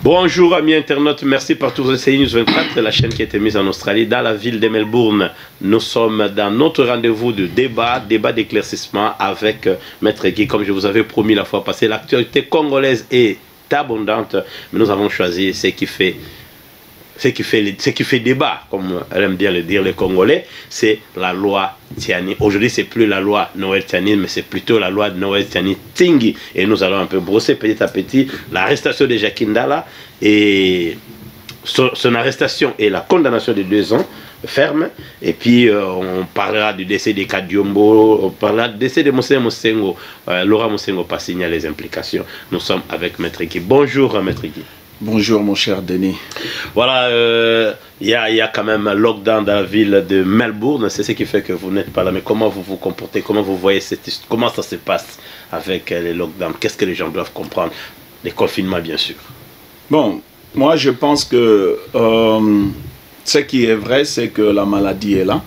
Bonjour amis internautes, merci partout de CI News 24, la chaîne qui a été mise en Australie, dans la ville de Melbourne. Nous sommes dans notre rendez-vous de débat d'éclaircissement avec Maître Guy. Comme je vous avais promis la fois passée, l'actualité congolaise est abondante, mais nous avons choisi ce qui fait débat, comme aiment bien le dire les Congolais, c'est la loi Tiani. Aujourd'hui, c'est plus la loi Noël Tiani, mais c'est plutôt la loi Noël Tiani Tingi. Et nous allons un peu brosser petit à petit l'arrestation de Jacques Ndala et son arrestation et la condamnation de 2 ans ferme. Et puis, on parlera du décès de Kadiombo, on parlera du décès de Monseigneur Mosengo, Laurent Mosengo Passigna, les implications. Nous sommes avec Maître Guy. Bonjour, Maître Guy. Bonjour mon cher Denis. Voilà, il y a quand même un lockdown dans la ville de Melbourne, c'est ce qui fait que vous n'êtes pas là. Mais comment vous vous comportez, comment vous voyez comment ça se passe avec les lockdowns? Qu'est-ce que les gens doivent comprendre? Les confinements, bien sûr. Bon, moi je pense que ce qui est vrai, c'est que la maladie est là.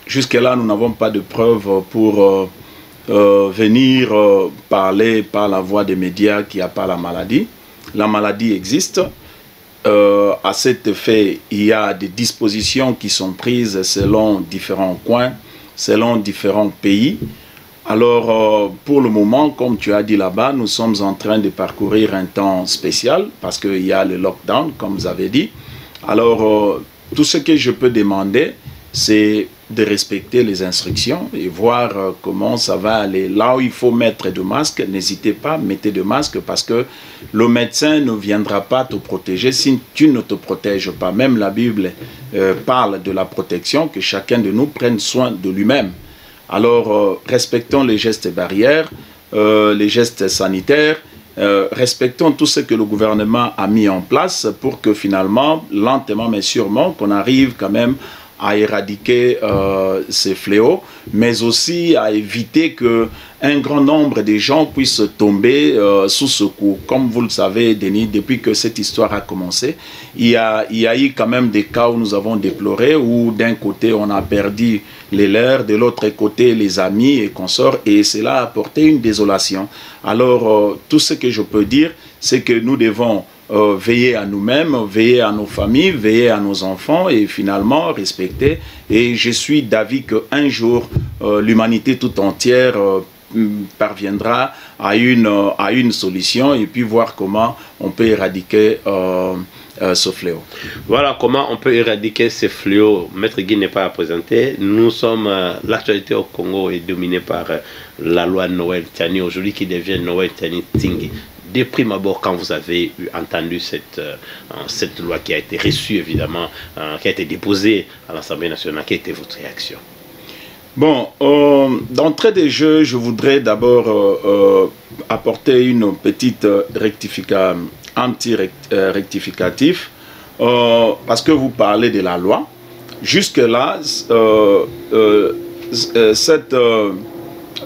Jusque-là, nous n'avons pas de preuves pour venir parler par la voix des médias qu'il n'y a pas la maladie. La maladie existe. À cet effet, il y a des dispositions qui sont prises selon différents coins, selon différents pays. Alors, pour le moment, comme tu as dit là-bas, nous sommes en train de parcourir un temps spécial parce qu'il y a le lockdown, comme vous avez dit. Alors, tout ce que je peux demander, c'est de respecter les instructions et voir comment ça va aller. Là où il faut mettre de masque, n'hésitez pas, mettez de masque parce que le médecin ne viendra pas te protéger si tu ne te protèges pas. Même la Bible parle de la protection, que chacun de nous prenne soin de lui-même. Alors, respectons les gestes barrières, les gestes sanitaires, respectons tout ce que le gouvernement a mis en place pour que finalement, lentement mais sûrement, qu'on arrive quand même à éradiquer ces fléaux, mais aussi à éviter qu'un grand nombre de gens puissent tomber sous ce coup. Comme vous le savez, Denis, depuis que cette histoire a commencé, il y a eu quand même des cas où nous avons déploré, où d'un côté on a perdu les leurs, de l'autre côté les amis et consorts, et cela a apporté une désolation. Alors, tout ce que je peux dire, c'est que nous devons veiller à nous-mêmes, veiller à nos familles, veiller à nos enfants et finalement respecter. Et je suis d'avis qu'un jour, l'humanité tout entière parviendra à une solution et puis voir comment on peut éradiquer ce fléau. Voilà comment on peut éradiquer ce fléau. Maître Guy n'est pas à présenter. Nous sommes, l'actualité au Congo est dominée par la loi Noël Tiani, aujourd'hui qui devient Noël Tiani Tingi. De prime abord, quand vous avez entendu cette loi qui a été reçue, évidemment, qui a été déposée à l'Assemblée nationale, quelle était votre réaction? Bon, d'entrée de jeu, je voudrais d'abord apporter une petite anti-rectificatif, parce que vous parlez de la loi. Jusque-là,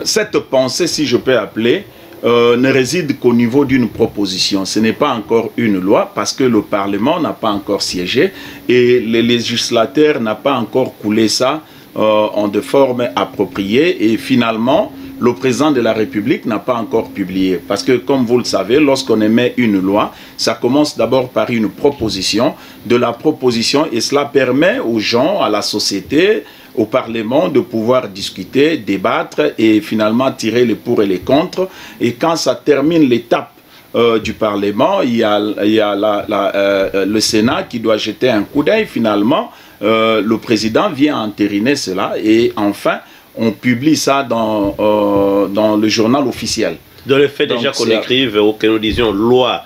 cette pensée, si je peux appeler, ne réside qu'au niveau d'une proposition. Ce n'est pas encore une loi parce que le Parlement n'a pas encore siégé et les législateurs n'ont pas encore coulé ça en de forme appropriée et finalement le président de la République n'a pas encore publié. Parce que comme vous le savez, lorsqu'on émet une loi, ça commence d'abord par une proposition, de la proposition et cela permet aux gens, à la société, au Parlement de pouvoir discuter, débattre et finalement tirer les pour et les contre. Et quand ça termine l'étape du Parlement, il y a le Sénat qui doit jeter un coup d'œil. Finalement, le président vient entériner cela et enfin, on publie ça dans le journal officiel. Dans le fait déjà qu'on écrive ou que nous disions loi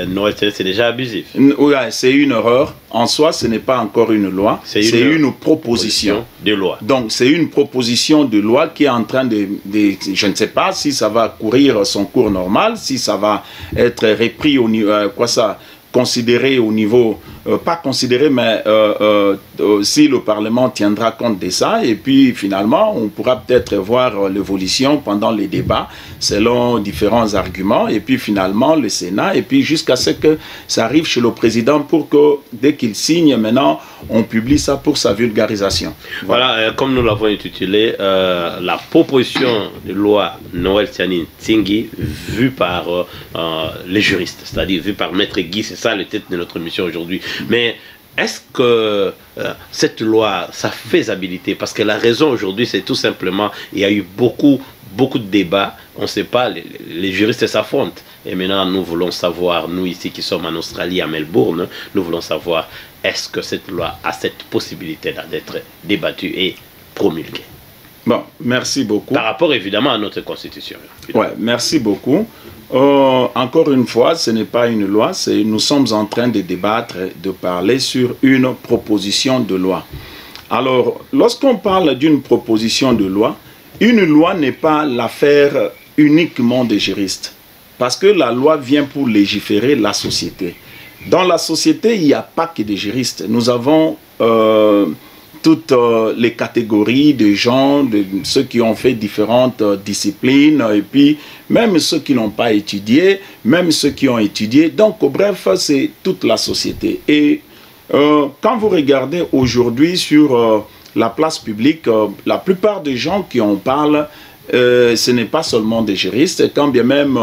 Noël, c'est déjà abusif. Oui, c'est une erreur. En soi, ce n'est pas encore une loi. C'est une proposition de loi. Donc, c'est une proposition de loi qui est en train je ne sais pas si ça va courir son cours normal, si ça va être repris au niveau, considérer au niveau, pas considérer, mais si le Parlement tiendra compte de ça, et puis finalement, on pourra peut-être voir l'évolution pendant les débats, selon différents arguments, et puis finalement, le Sénat, et puis jusqu'à ce que ça arrive chez le président pour que, dès qu'il signe, maintenant, on publie ça pour sa vulgarisation. Voilà, comme nous l'avons intitulé, la proposition de loi Noël Tiani Ntingui vue par les juristes, c'est-à-dire vue par Maître Guy, c'est ça le titre de notre mission aujourd'hui. Mais est-ce que cette loi, sa faisabilité, parce que la raison aujourd'hui, c'est tout simplement, il y a eu beaucoup de débats, on ne sait pas, les juristes s'affrontent. Et maintenant, nous voulons savoir, nous ici qui sommes en Australie, à Melbourne, nous voulons savoir, est-ce que cette loi a cette possibilité d'être débattue et promulguée? Bon, merci beaucoup. Par rapport évidemment à notre constitution. Ouais, merci beaucoup. Encore une fois, ce n'est pas une loi, nous sommes en train de débattre, de parler sur une proposition de loi. Alors, lorsqu'on parle d'une proposition de loi, une loi n'est pas l'affaire uniquement des juristes. Parce que la loi vient pour légiférer la société. Dans la société, il n'y a pas que des juristes. Nous avons toutes les catégories de gens, de ceux qui ont fait différentes disciplines, et puis même ceux qui n'ont pas étudié, même ceux qui ont étudié. Donc, bref, c'est toute la société. Et quand vous regardez aujourd'hui sur la place publique, la plupart des gens qui en parlent, ce n'est pas seulement des juristes, quand bien même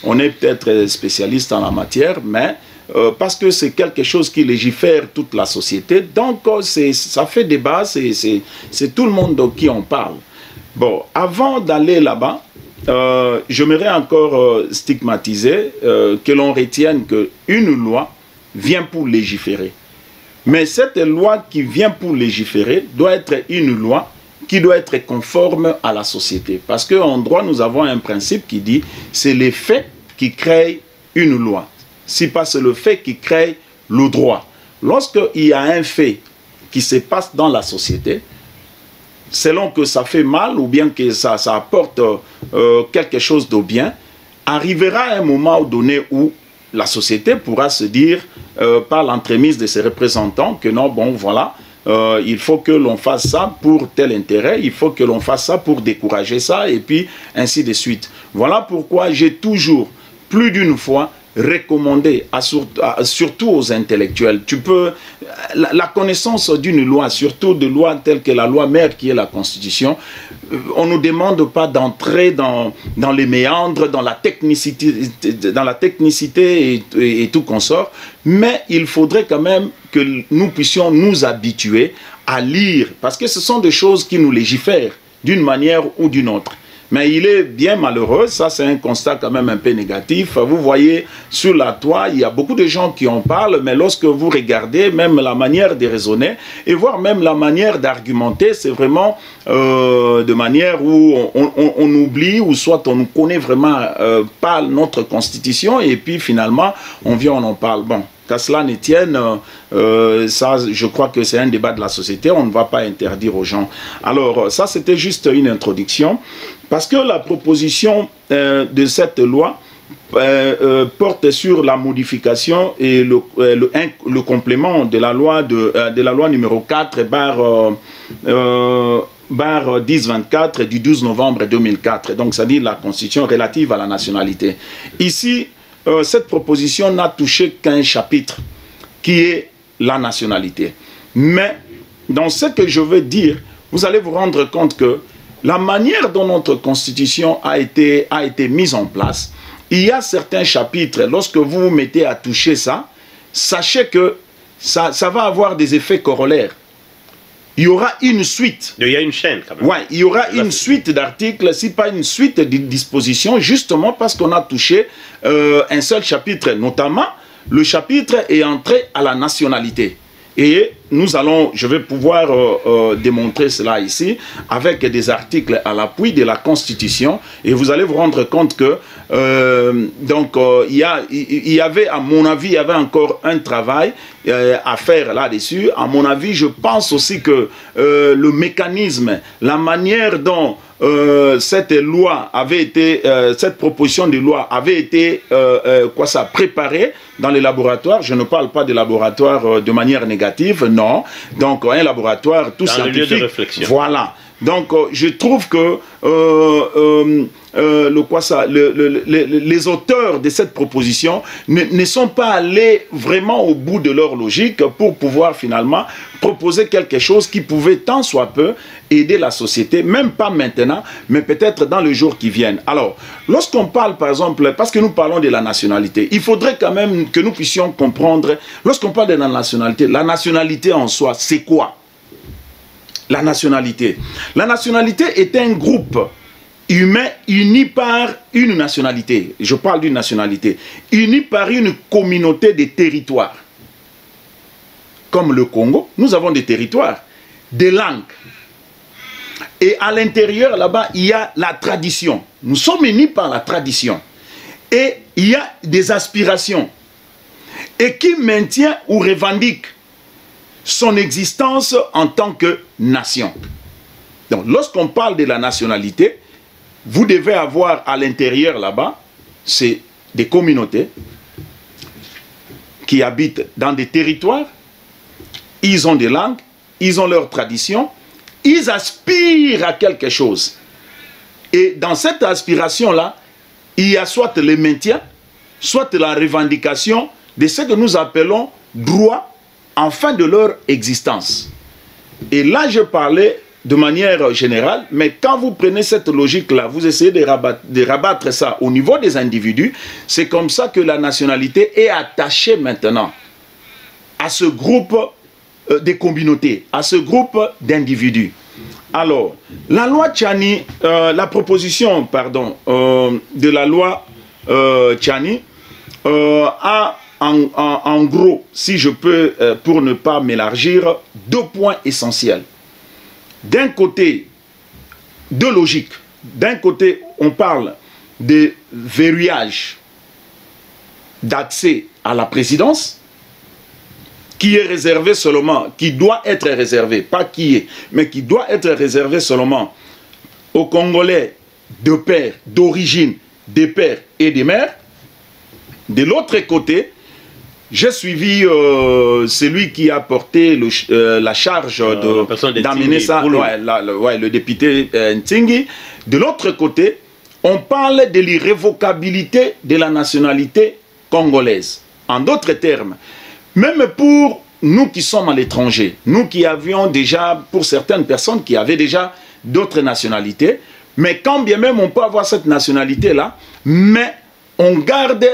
on est peut-être spécialiste en la matière, mais parce que c'est quelque chose qui légifère toute la société, donc ça fait débat, c'est tout le monde qui en parle. Bon, avant d'aller là-bas, j'aimerais encore stigmatiser que l'on retienne qu'une loi vient pour légiférer. Mais cette loi qui vient pour légiférer doit être une loi qui doit être conforme à la société. Parce qu'en droit, nous avons un principe qui dit c'est les faits qui créent une loi. Si pas c'est le fait qui crée le droit. Lorsqu'il y a un fait qui se passe dans la société, selon que ça fait mal ou bien que ça apporte quelque chose de bien, arrivera un moment donné où la société pourra se dire, par l'entremise de ses représentants, que non, bon, voilà, il faut que l'on fasse ça pour tel intérêt, il faut que l'on fasse ça pour décourager ça, et puis ainsi de suite. Voilà pourquoi j'ai toujours, plus d'une fois, recommandé, surtout aux intellectuels, la connaissance d'une loi, surtout de lois telles que la loi mère qui est la Constitution, on ne nous demande pas d'entrer dans les méandres, dans la technicité et tout consort, mais il faudrait quand même que nous puissions nous habituer à lire, parce que ce sont des choses qui nous légifèrent d'une manière ou d'une autre. Mais il est bien malheureux, ça c'est un constat quand même un peu négatif. Vous voyez, sur la toile, il y a beaucoup de gens qui en parlent, mais lorsque vous regardez même la manière de raisonner, et voire même la manière d'argumenter, c'est vraiment de manière où on oublie, ou soit on ne connaît vraiment pas notre constitution, et puis finalement, on vient, on en parle. Bon, qu'à cela ne tienne, ça, je crois que c'est un débat de la société, on ne va pas interdire aux gens. Alors, ça c'était juste une introduction. Parce que la proposition de cette loi porte sur la modification et le complément de la loi numéro 4 1024 du 12 novembre 2004. Donc, c'est-à-dire la constitution relative à la nationalité. Ici, cette proposition n'a touché qu'un chapitre qui est la nationalité. Mais dans ce que je veux dire, vous allez vous rendre compte que la manière dont notre constitution a été mise en place, il y a certains chapitres, lorsque vous vous mettez à toucher ça, sachez que ça va avoir des effets corollaires. Il y aura une suite. Il y a une chaîne quand même. Ouais, il y aura une suite d'articles, si pas une suite de dispositions, justement parce qu'on a touché un seul chapitre, notamment le chapitre est entré à la nationalité. Et je vais pouvoir démontrer cela ici avec des articles à l'appui de la Constitution, et vous allez vous rendre compte que il y avait, à mon avis, il y avait encore un travail à faire là-dessus. À mon avis, je pense aussi que le mécanisme, la manière dont cette loi avait été, cette proposition de loi avait été préparée dans les laboratoires. Je ne parle pas des laboratoires de manière négative, non. Donc un laboratoire tout scientifique. Dans le lieu de réflexion. Voilà. Donc je trouve que les auteurs de cette proposition ne sont pas allés vraiment au bout de leur logique pour pouvoir finalement proposer quelque chose qui pouvait tant soit peu aider la société, même pas maintenant, mais peut-être dans les jours qui viennent. Alors, lorsqu'on parle par exemple, parce que nous parlons de la nationalité, il faudrait quand même que nous puissions comprendre, lorsqu'on parle de la nationalité en soi, c'est quoi? La nationalité. La nationalité est un groupe humain uni par une nationalité. Je parle d'une nationalité. Uni par une communauté de territoires. Comme le Congo, nous avons des territoires, des langues. Et à l'intérieur, là-bas, il y a la tradition. Nous sommes unis par la tradition. Et il y a des aspirations. Et qui maintient ou revendique son existence en tant que nation. Donc, lorsqu'on parle de la nationalité, vous devez avoir à l'intérieur là-bas, c'est des communautés qui habitent dans des territoires, ils ont des langues, ils ont leurs traditions, ils aspirent à quelque chose. Et dans cette aspiration-là, il y a soit le maintien, soit la revendication de ce que nous appelons droit en fin de leur existence. Et là, je parlais de manière générale, mais quand vous prenez cette logique-là, vous essayez de rabattre ça au niveau des individus, c'est comme ça que la nationalité est attachée maintenant à ce groupe des communautés, à ce groupe d'individus. Alors, la loi Tchani, la proposition, pardon, de la loi Tchani a en gros, si je peux, pour ne pas m'élargir, deux points essentiels. D'un côté, deux logiques. D'un côté, on parle de verrouillage d'accès à la présidence, qui est réservé seulement, qui doit être réservé, pas qui est, mais qui doit être réservé seulement aux Congolais de père, d'origine, des pères et des mères. De l'autre côté, j'ai suivi celui qui a porté la charge d'amener ça, le député Ntingi. De l'autre côté, on parle de l'irrévocabilité de la nationalité congolaise. En d'autres termes, même pour nous qui sommes à l'étranger, nous qui avions déjà, pour certaines personnes qui avaient déjà d'autres nationalités, mais quand bien même on peut avoir cette nationalité-là, mais on garde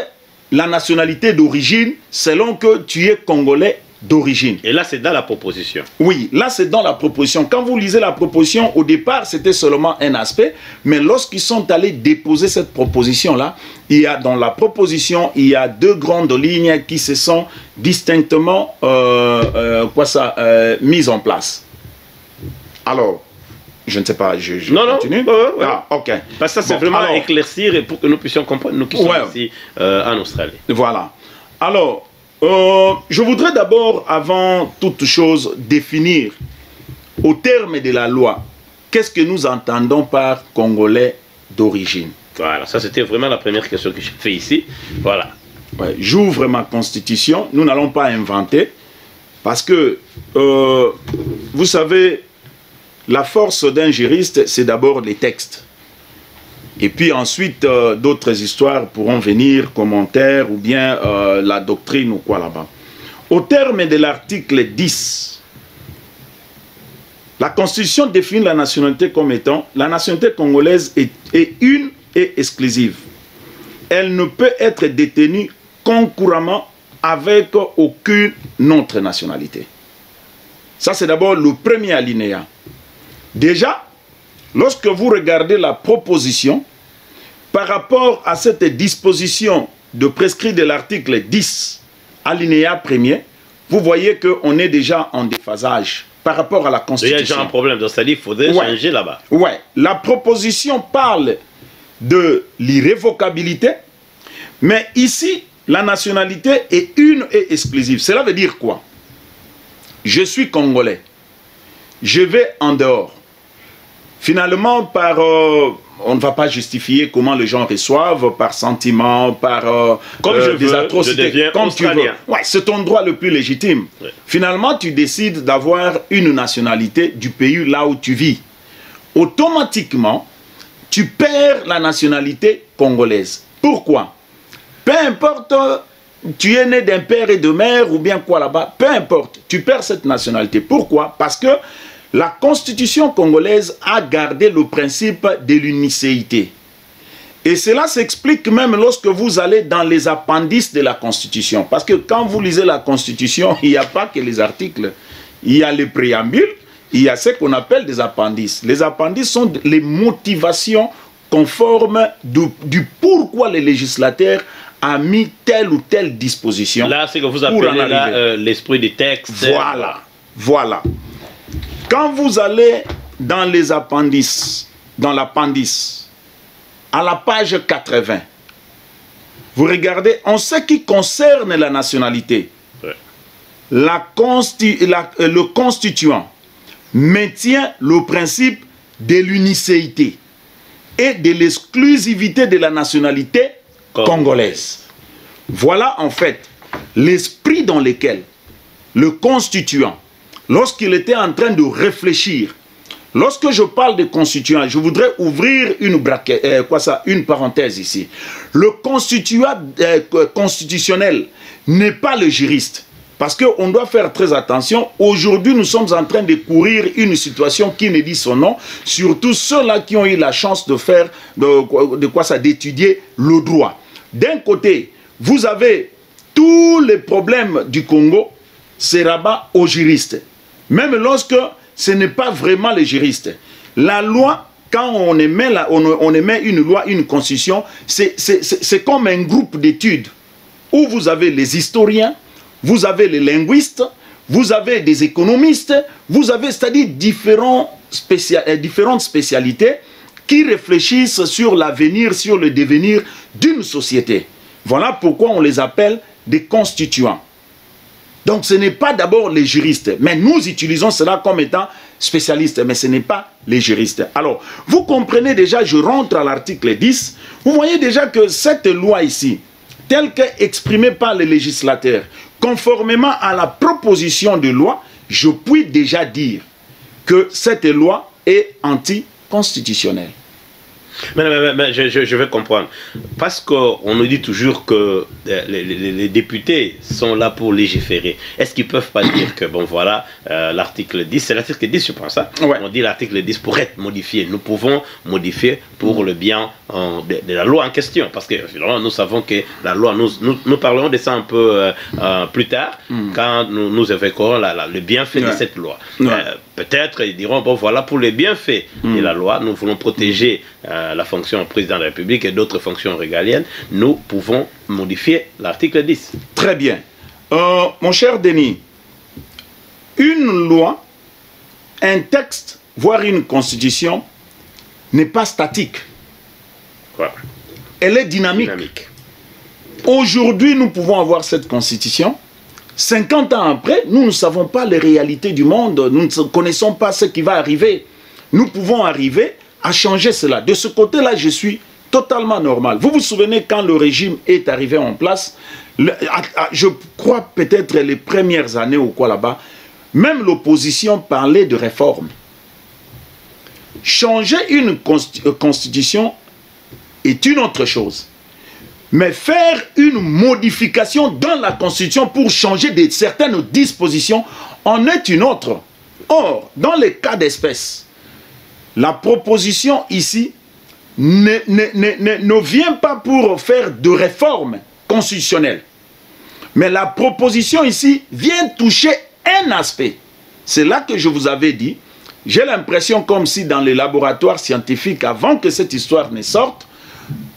la nationalité d'origine selon que tu es congolais d'origine. Et là, c'est dans la proposition. Oui, là, c'est dans la proposition. Quand vous lisez la proposition, au départ, c'était seulement un aspect, mais lorsqu'ils sont allés déposer cette proposition-là, il y a dans la proposition, il y a deux grandes lignes qui se sont distinctement mises en place. Alors, je ne sais pas, je continue. Ah, ok. Parce que ça, c'est vraiment éclaircir et pour que nous puissions comprendre, nous qui sommes ici en Australie. Voilà. Alors, je voudrais d'abord, avant toute chose, définir au terme de la loi, qu'est-ce que nous entendons par Congolais d'origine. Voilà, ça c'était vraiment la première question que j'ai fait ici. Voilà. Ouais, j'ouvre ma constitution, nous n'allons pas inventer, parce que, vous savez, la force d'un juriste, c'est d'abord les textes. Et puis ensuite, d'autres histoires pourront venir, commentaires ou bien la doctrine ou quoi là-bas. Au terme de l'article 10, la Constitution définit la nationalité comme étant, la nationalité congolaise est une et exclusive. Elle ne peut être détenue concurremment avec aucune autre nationalité. Ça, c'est d'abord le premier alinéa. Déjà, lorsque vous regardez la proposition, par rapport à cette disposition de prescrit de l'article 10, alinéa premier, vous voyez qu'on est déjà en déphasage par rapport à la Constitution. Il y a déjà un problème, donc c'est-à-dire qu'il faudrait changer là-bas. Ouais, la proposition parle de l'irrévocabilité, mais ici, la nationalité est une et exclusive. Cela veut dire quoi? Je suis congolais, je vais en dehors. Finalement, par... on ne va pas justifier comment les gens reçoivent, par sentiment, par comme je des veux, atrocités, comme tu veux. Ouais, c'est ton droit le plus légitime. Ouais. Finalement, tu décides d'avoir une nationalité du pays là où tu vis. Automatiquement, tu perds la nationalité congolaise. Pourquoi? Peu importe, tu es né d'un père et de mère ou bien quoi là-bas, peu importe, tu perds cette nationalité. Pourquoi? Parce que la Constitution congolaise a gardé le principe de l'unicéité. Et cela s'explique même lorsque vous allez dans les appendices de la Constitution. Parce que quand vous lisez la Constitution, il n'y a pas que les articles. Il y a les préambules, il y a ce qu'on appelle des appendices. Les appendices sont les motivations conformes du pourquoi les législateurs a mis telle ou telle disposition. Là, c'est que vous appelez l'esprit du texte. Voilà, voilà. Quand vous allez dans les appendices, dans l'appendice, à la page 80, vous regardez, en ce qui concerne la nationalité, le constituant maintient le principe de l'unicéité et de l'exclusivité de la nationalité congolaise. Voilà en fait l'esprit dans lequel le constituant, lorsqu'il était en train de réfléchir, lorsque je parle de constituant, je voudrais ouvrir une parenthèse ici. Le constituant constitutionnel n'est pas le juriste. Parce qu'on doit faire très attention. Aujourd'hui, nous sommes en train de courir une situation qui ne dit son nom. Surtout ceux-là qui ont eu la chance de faire, d'étudier le droit. D'un côté, vous avez tous les problèmes du Congo, c'est rabat aux juristes. Même lorsque ce n'est pas vraiment les juristes. La loi, quand on émet une loi, une constitution, c'est comme un groupe d'études où vous avez les historiens, vous avez les linguistes, vous avez des économistes, vous avez, c'est-à-dire différentes spécialités qui réfléchissent sur l'avenir, sur le devenir d'une société. Voilà pourquoi on les appelle des constituants. Donc ce n'est pas d'abord les juristes, mais nous utilisons cela comme étant spécialistes, mais ce n'est pas les juristes. Alors, vous comprenez déjà, je rentre à l'article 10, vous voyez déjà que cette loi ici, telle qu'exprimée par les législateurs, conformément à la proposition de loi, je puis déjà dire que cette loi est anticonstitutionnelle. Mais je vais comprendre. Parce qu'on nous dit toujours que les députés sont là pour légiférer. Est-ce qu'ils ne peuvent pas dire que, bon voilà, l'article 10, c'est l'article 10, je pense, hein? Ouais. On dit l'article 10 pour être modifié. Nous pouvons modifier pour le bien de la loi en question. Parce que, finalement, nous savons que la loi, nous parlerons de ça un peu plus tard, quand nous évoquerons le bienfait de cette loi. Peut-être, ils diront, bon voilà, pour les bienfaits de la loi, nous voulons protéger la fonction président de la République et d'autres fonctions régaliennes, nous pouvons modifier l'article 10. Très bien. Mon cher Denis, une loi, un texte, voire une constitution, n'est pas statique. Voilà. Elle est dynamique. Aujourd'hui, nous pouvons avoir cette constitution. 50 ans après, nous ne savons pas les réalités du monde, nous ne connaissons pas ce qui va arriver. Nous pouvons arriver à changer cela. De ce côté-là, je suis totalement normal. Vous vous souvenez quand le régime est arrivé en place, je crois peut-être les premières années ou quoi là-bas, même l'opposition parlait de réforme. Changer une constitution est une autre chose. Mais faire une modification dans la Constitution pour changer certaines dispositions en est une autre. Or, dans les cas d'espèce, la proposition ici ne vient pas pour faire de réforme constitutionnelle. Mais la proposition ici vient toucher un aspect. C'est là que je vous avais dit, j'ai l'impression comme si dans les laboratoires scientifiques, avant que cette histoire ne sorte,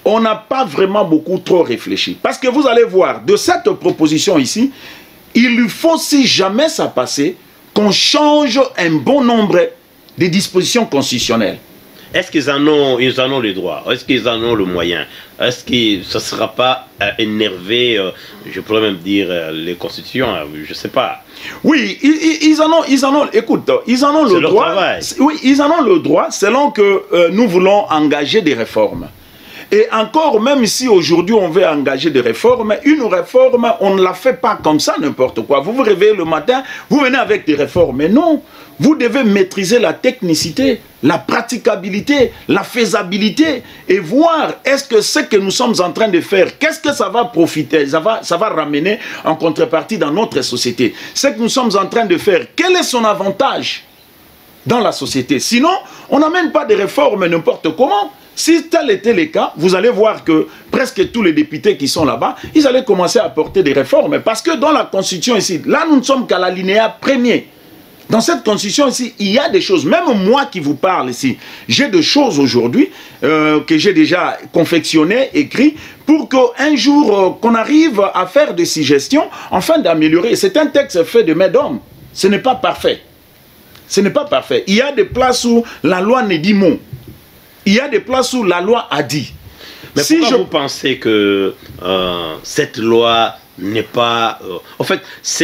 on n'a pas vraiment beaucoup trop réfléchi. Parce que vous allez voir, de cette proposition ici, il lui faut, si jamais ça passait, qu'on change un bon nombre de dispositions constitutionnelles. Est-ce qu'ils en ont le droit? Est-ce qu'ils en ont le moyen? Est-ce que ça ne sera pas énervé, je pourrais même dire, les constitutions, je ne sais pas. Oui, ils en ont, écoute, ils en ont le droit. Oui, ils en ont le droit selon que nous voulons engager des réformes. Et encore, même si aujourd'hui on veut engager des réformes, une réforme, on ne la fait pas comme ça, n'importe quoi. Vous vous réveillez le matin, vous venez avec des réformes. Mais non, vous devez maîtriser la technicité, la praticabilité, la faisabilité et voir est-ce que ce que nous sommes en train de faire, qu'est-ce que ça va profiter, ça va ramener en contrepartie dans notre société. Ce que nous sommes en train de faire, quel est son avantage dans la société? Sinon, on n'amène pas des réformes n'importe comment. Si tel était le cas, vous allez voir que presque tous les députés qui sont là-bas, ils allaient commencer à apporter des réformes. Parce que dans la Constitution ici, là nous ne sommes qu'à l'alinéa premier. Dans cette Constitution ici, il y a des choses, même moi qui vous parle ici, j'ai des choses aujourd'hui que j'ai déjà confectionnées, écrites, pour qu'un jour qu'on arrive à faire des suggestions, afin d'améliorer. C'est un texte fait de main d'homme. Ce n'est pas parfait. Ce n'est pas parfait. Il y a des places où la loi ne dit mot. Il y a des places où la loi a dit. Mais si pourquoi vous pensez que cette loi n'est pas... en fait,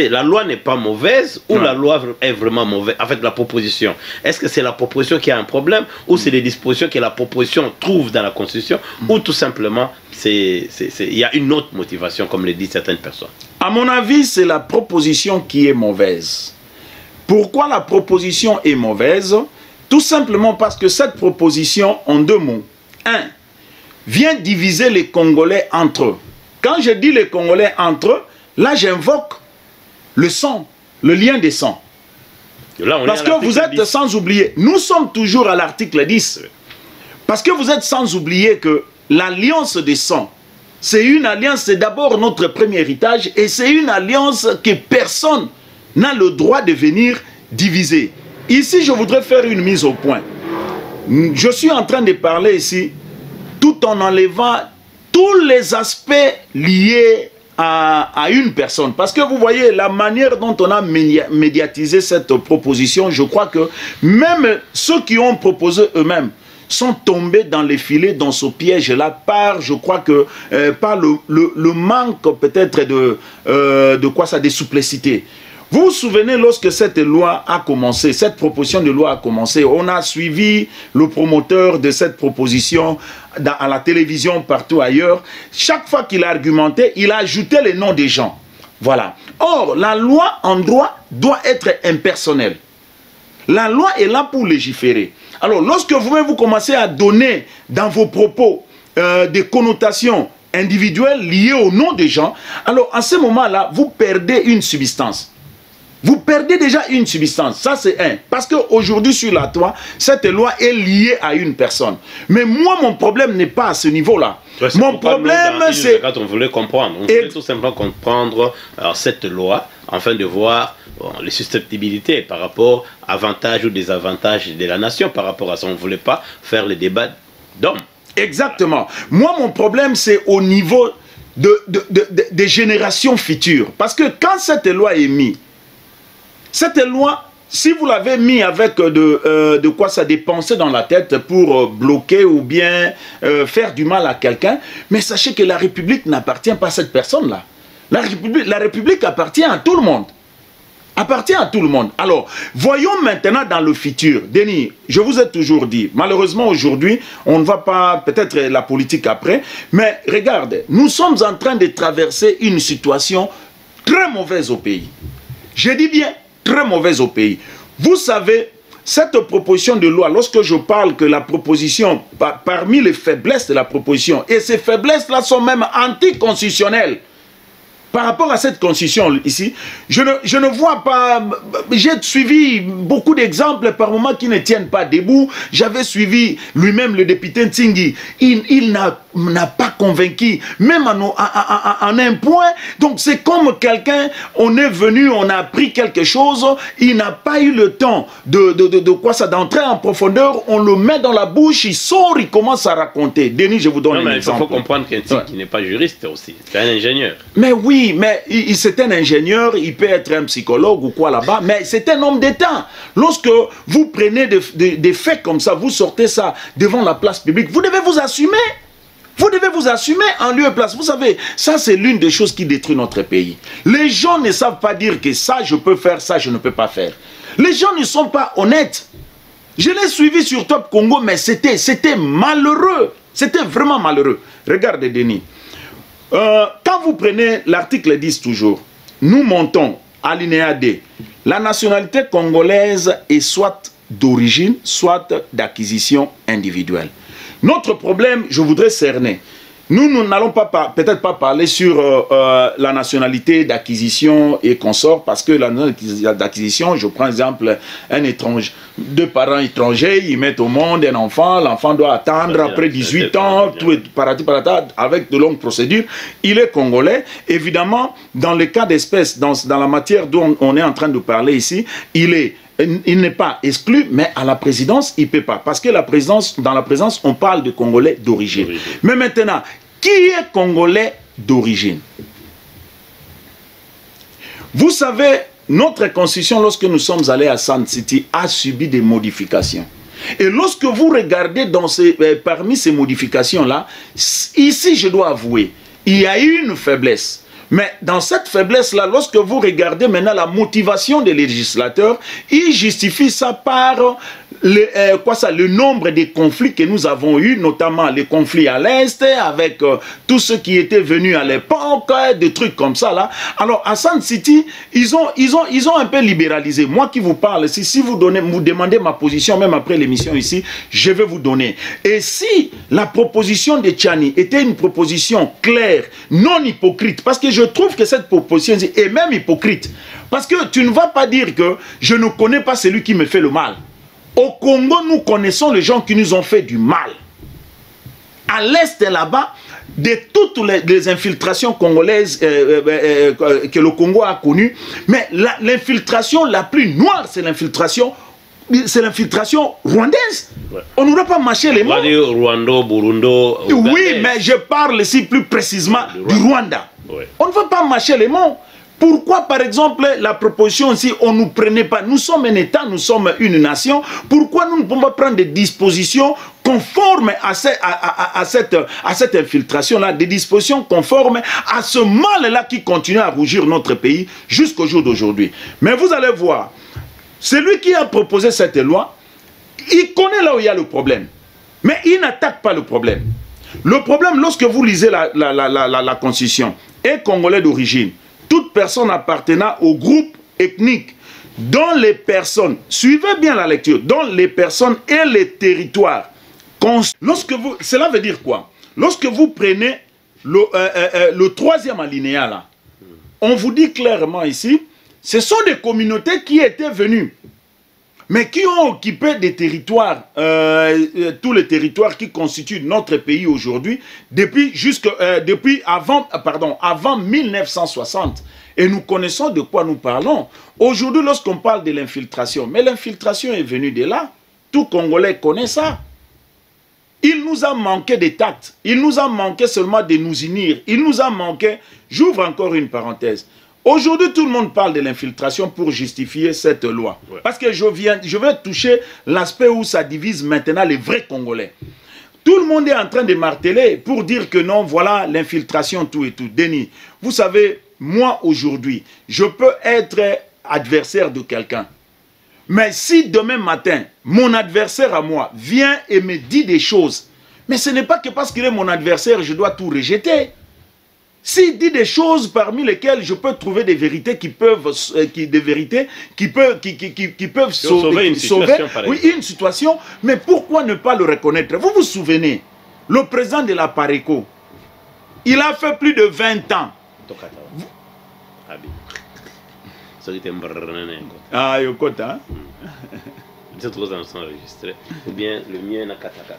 la loi n'est pas mauvaise ou la loi est vraiment mauvaise? En fait, la proposition. Est-ce que c'est la proposition qui a un problème ou c'est les dispositions que la proposition trouve dans la Constitution ou tout simplement, il y a une autre motivation, comme le disent certaines personnes? À mon avis, c'est la proposition qui est mauvaise. Pourquoi la proposition est mauvaise? Tout simplement parce que cette proposition, en deux mots, un, vient diviser les Congolais entre eux. Quand je dis les Congolais entre eux, là j'invoque le sang, le lien des sangs. Parce que vous êtes 10. Sans oublier, nous sommes toujours à l'article 10. Parce que vous êtes sans oublier que l'alliance des sangs, c'est une alliance, c'est d'abord notre premier héritage et c'est une alliance que personne n'a le droit de venir diviser. Ici, je voudrais faire une mise au point. Je suis en train de parler ici, tout en enlevant tous les aspects liés à une personne. Parce que vous voyez, la manière dont on a médiatisé cette proposition, je crois que même ceux qui ont proposé eux-mêmes sont tombés dans les filets, dans ce piège-là, par, je crois que, par le manque peut-être de souplicité. Vous vous souvenez, lorsque cette loi a commencé, cette proposition de loi a commencé, on a suivi le promoteur de cette proposition à la télévision, partout ailleurs. Chaque fois qu'il a argumenté, il a ajouté les noms des gens. Voilà. Or, la loi en droit doit être impersonnelle. La loi est là pour légiférer. Alors, lorsque vous commencez à donner dans vos propos des connotations individuelles liées au nom des gens, alors à ce moment-là, vous perdez une substance. Vous perdez déjà une substance, ça c'est un. Parce qu'aujourd'hui sur la loi, cette loi est liée à une personne. Mais moi, mon problème n'est pas à ce niveau-là. Mon problème, c'est... Quand on voulait comprendre, on voulait tout simplement comprendre cette loi, afin de voir les susceptibilités par rapport à avantages ou désavantages de la nation par rapport à ça. On ne voulait pas faire le débat d'hommes. Exactement. Moi, mon problème, c'est au niveau des générations futures. Parce que quand cette loi est mise, cette loi, si vous l'avez mis avec de quoi ça dépenser dans la tête pour bloquer ou bien faire du mal à quelqu'un, mais sachez que la République n'appartient pas à cette personne-là. La République appartient à tout le monde. Appartient à tout le monde. Alors, voyons maintenant dans le futur. Denis, je vous ai toujours dit, malheureusement aujourd'hui, on ne va pas, peut-être la politique après, mais regarde, nous sommes en train de traverser une situation très mauvaise au pays. Je dis bien, très mauvaise au pays. Vous savez, cette proposition de loi, lorsque je parle que la proposition, parmi les faiblesses de la proposition, et ces faiblesses-là sont même anticonstitutionnelles, par rapport à cette constitution ici, je ne vois pas... J'ai suivi beaucoup d'exemples par moments qui ne tiennent pas debout. J'avais suivi lui-même le député Ntingi. Il n'a pas convaincu, même en un point. Donc c'est comme quelqu'un, on est venu, on a appris quelque chose, il n'a pas eu le temps d'entrer en profondeur, on le met dans la bouche, il sort, il commence à raconter. Denis, je vous donne un exemple. Il faut comprendre qu'un type qui n'est pas juriste aussi, c'est un ingénieur. Mais oui, oui, mais c'est un ingénieur, il peut être un psychologue ou quoi là-bas, mais c'est un homme d'État. Lorsque vous prenez des faits comme ça, vous sortez ça devant la place publique, vous devez vous assumer. Vous devez vous assumer en lieu et place. Vous savez, ça c'est l'une des choses qui détruit notre pays. Les gens ne savent pas dire que ça je peux faire, ça je ne peux pas faire. Les gens ne sont pas honnêtes. Je l'ai suivi sur Top Congo, mais c'était malheureux. C'était vraiment malheureux. Regardez, Denis. Quand vous prenez l'article 10 toujours, nous montons, alinéa D, la nationalité congolaise est soit d'origine, soit d'acquisition individuelle. Notre problème, je voudrais cerner. Nous n'allons peut-être pas parler sur la nationalité d'acquisition et consort, parce que la nationalité d'acquisition, je prends exemple, un étranger, deux parents étrangers, ils mettent au monde un enfant, l'enfant doit attendre après 18 ans, tout est parati, avec de longues procédures, il est congolais. Évidemment, dans le cas d'espèce, dans la matière dont on est en train de parler ici, il n'est pas exclu, mais à la présidence, il ne peut pas. Parce que dans la présidence, on parle de Congolais d'origine. Mais maintenant, qui est Congolais d'origine? Vous savez, notre constitution, lorsque nous sommes allés à Sun City, a subi des modifications. Et lorsque vous regardez parmi ces modifications-là, ici, je dois avouer, il y a eu une faiblesse. Mais dans cette faiblesse-là, lorsque vous regardez maintenant la motivation des législateurs, ils justifient ça par le nombre de conflits que nous avons eus, notamment les conflits à l'Est, avec tous ceux qui étaient venus à l'époque, des trucs comme ça là. Alors à Sun City, ils ont un peu libéralisé. Moi qui vous parle, si vous demandez ma position, même après l'émission ici, je vais vous donner. Et si la proposition de Tchani était une proposition claire, non hypocrite, parce que je trouve que cette proposition est même hypocrite, parce que tu ne vas pas dire que je ne connais pas celui qui me fait le mal. Au Congo, nous connaissons les gens qui nous ont fait du mal. À l'Est, là-bas, de toutes les infiltrations congolaises que le Congo a connues, mais l'infiltration la plus noire, c'est l'infiltration rwandaise. Ouais. On ne doit pas mâcher les mots. On va dire Rwanda, Burundo, Ougandais. Oui, mais je parle ici plus précisément du Rwanda. Ouais. On ne veut pas mâcher les mots. Pourquoi, par exemple, la proposition ici, on ne nous prenait pas? Nous sommes un État, nous sommes une nation. Pourquoi nous ne pouvons pas prendre des dispositions conformes à cette infiltration-là, des dispositions conformes à ce mal-là qui continue à rougir notre pays jusqu'au jour d'aujourd'hui? Mais vous allez voir, celui qui a proposé cette loi, il connaît là où il y a le problème. Mais il n'attaque pas le problème. Le problème, lorsque vous lisez la Constitution, est congolais d'origine. Toute personne appartenant au groupe ethnique dont les personnes, suivez bien la lecture, dont les personnes et les territoires. Cela veut dire quoi? Lorsque vous prenez le troisième alinéa là, on vous dit clairement ici, ce sont des communautés qui étaient venues, mais qui ont occupé des territoires, tous les territoires qui constituent notre pays aujourd'hui, depuis avant 1960. Et nous connaissons de quoi nous parlons. Aujourd'hui, lorsqu'on parle de l'infiltration, mais l'infiltration est venue de là. Tout Congolais connaît ça. Il nous a manqué des tacts. Il nous a manqué seulement de nous unir. Il nous a manqué, j'ouvre encore une parenthèse. Aujourd'hui, tout le monde parle de l'infiltration pour justifier cette loi. Ouais. Parce que je vais toucher l'aspect où ça divise maintenant les vrais Congolais. Tout le monde est en train de marteler pour dire que non, voilà l'infiltration, tout et tout. Denis, vous savez, moi aujourd'hui, je peux être adversaire de quelqu'un. Mais si demain matin, mon adversaire à moi vient et me dit des choses, mais ce n'est pas que parce qu'il est mon adversaire, je dois tout rejeter. S'il dit des choses parmi lesquelles je peux trouver des vérités qui peuvent, sauver une situation, mais pourquoi ne pas le reconnaître? Vous vous souvenez, le président de la Pareco, il a fait plus de 20 ans. Ah, Yokota. C'est trop enregistré. Ou bien le mien n'a kataka.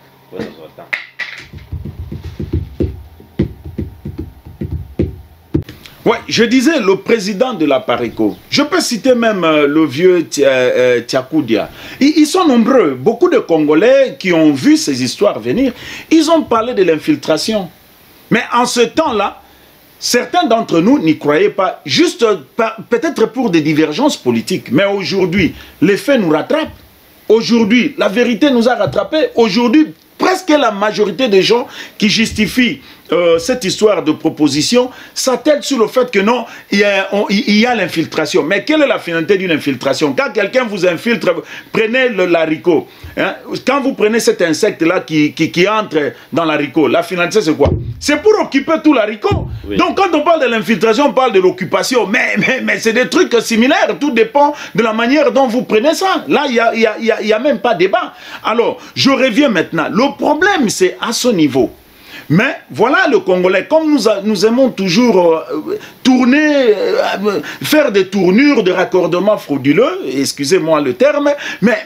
Ouais, je disais le président de la Pareco. Je peux citer même le vieux Tiakoudia. Ils sont nombreux. Beaucoup de Congolais qui ont vu ces histoires venir, ils ont parlé de l'infiltration. Mais en ce temps-là, Certains d'entre nous n'y croyaient pas, juste peut-être pour des divergences politiques. Mais aujourd'hui, les faits nous rattrapent. Aujourd'hui, la vérité nous a rattrapés. Aujourd'hui, presque la majorité des gens qui justifient cette histoire de proposition s'attellent sur le fait que non, il y a l'infiltration. Mais quelle est la finalité d'une infiltration? Quand quelqu'un vous infiltre, prenez l'haricot. Hein? Quand vous prenez cet insecte-là qui entre dans l'haricot, la finalité c'est quoi? C'est pour occuper tout l'haricot. Oui. Donc quand on parle de l'infiltration, on parle de l'occupation. Mais c'est des trucs similaires. Tout dépend de la manière dont vous prenez ça. Là, il n'y a même pas débat. Alors, je reviens maintenant. Le problème, c'est à ce niveau. Mais voilà le Congolais, comme nous aimons toujours tourner, faire des tournures de raccordement frauduleux, excusez-moi le terme, mais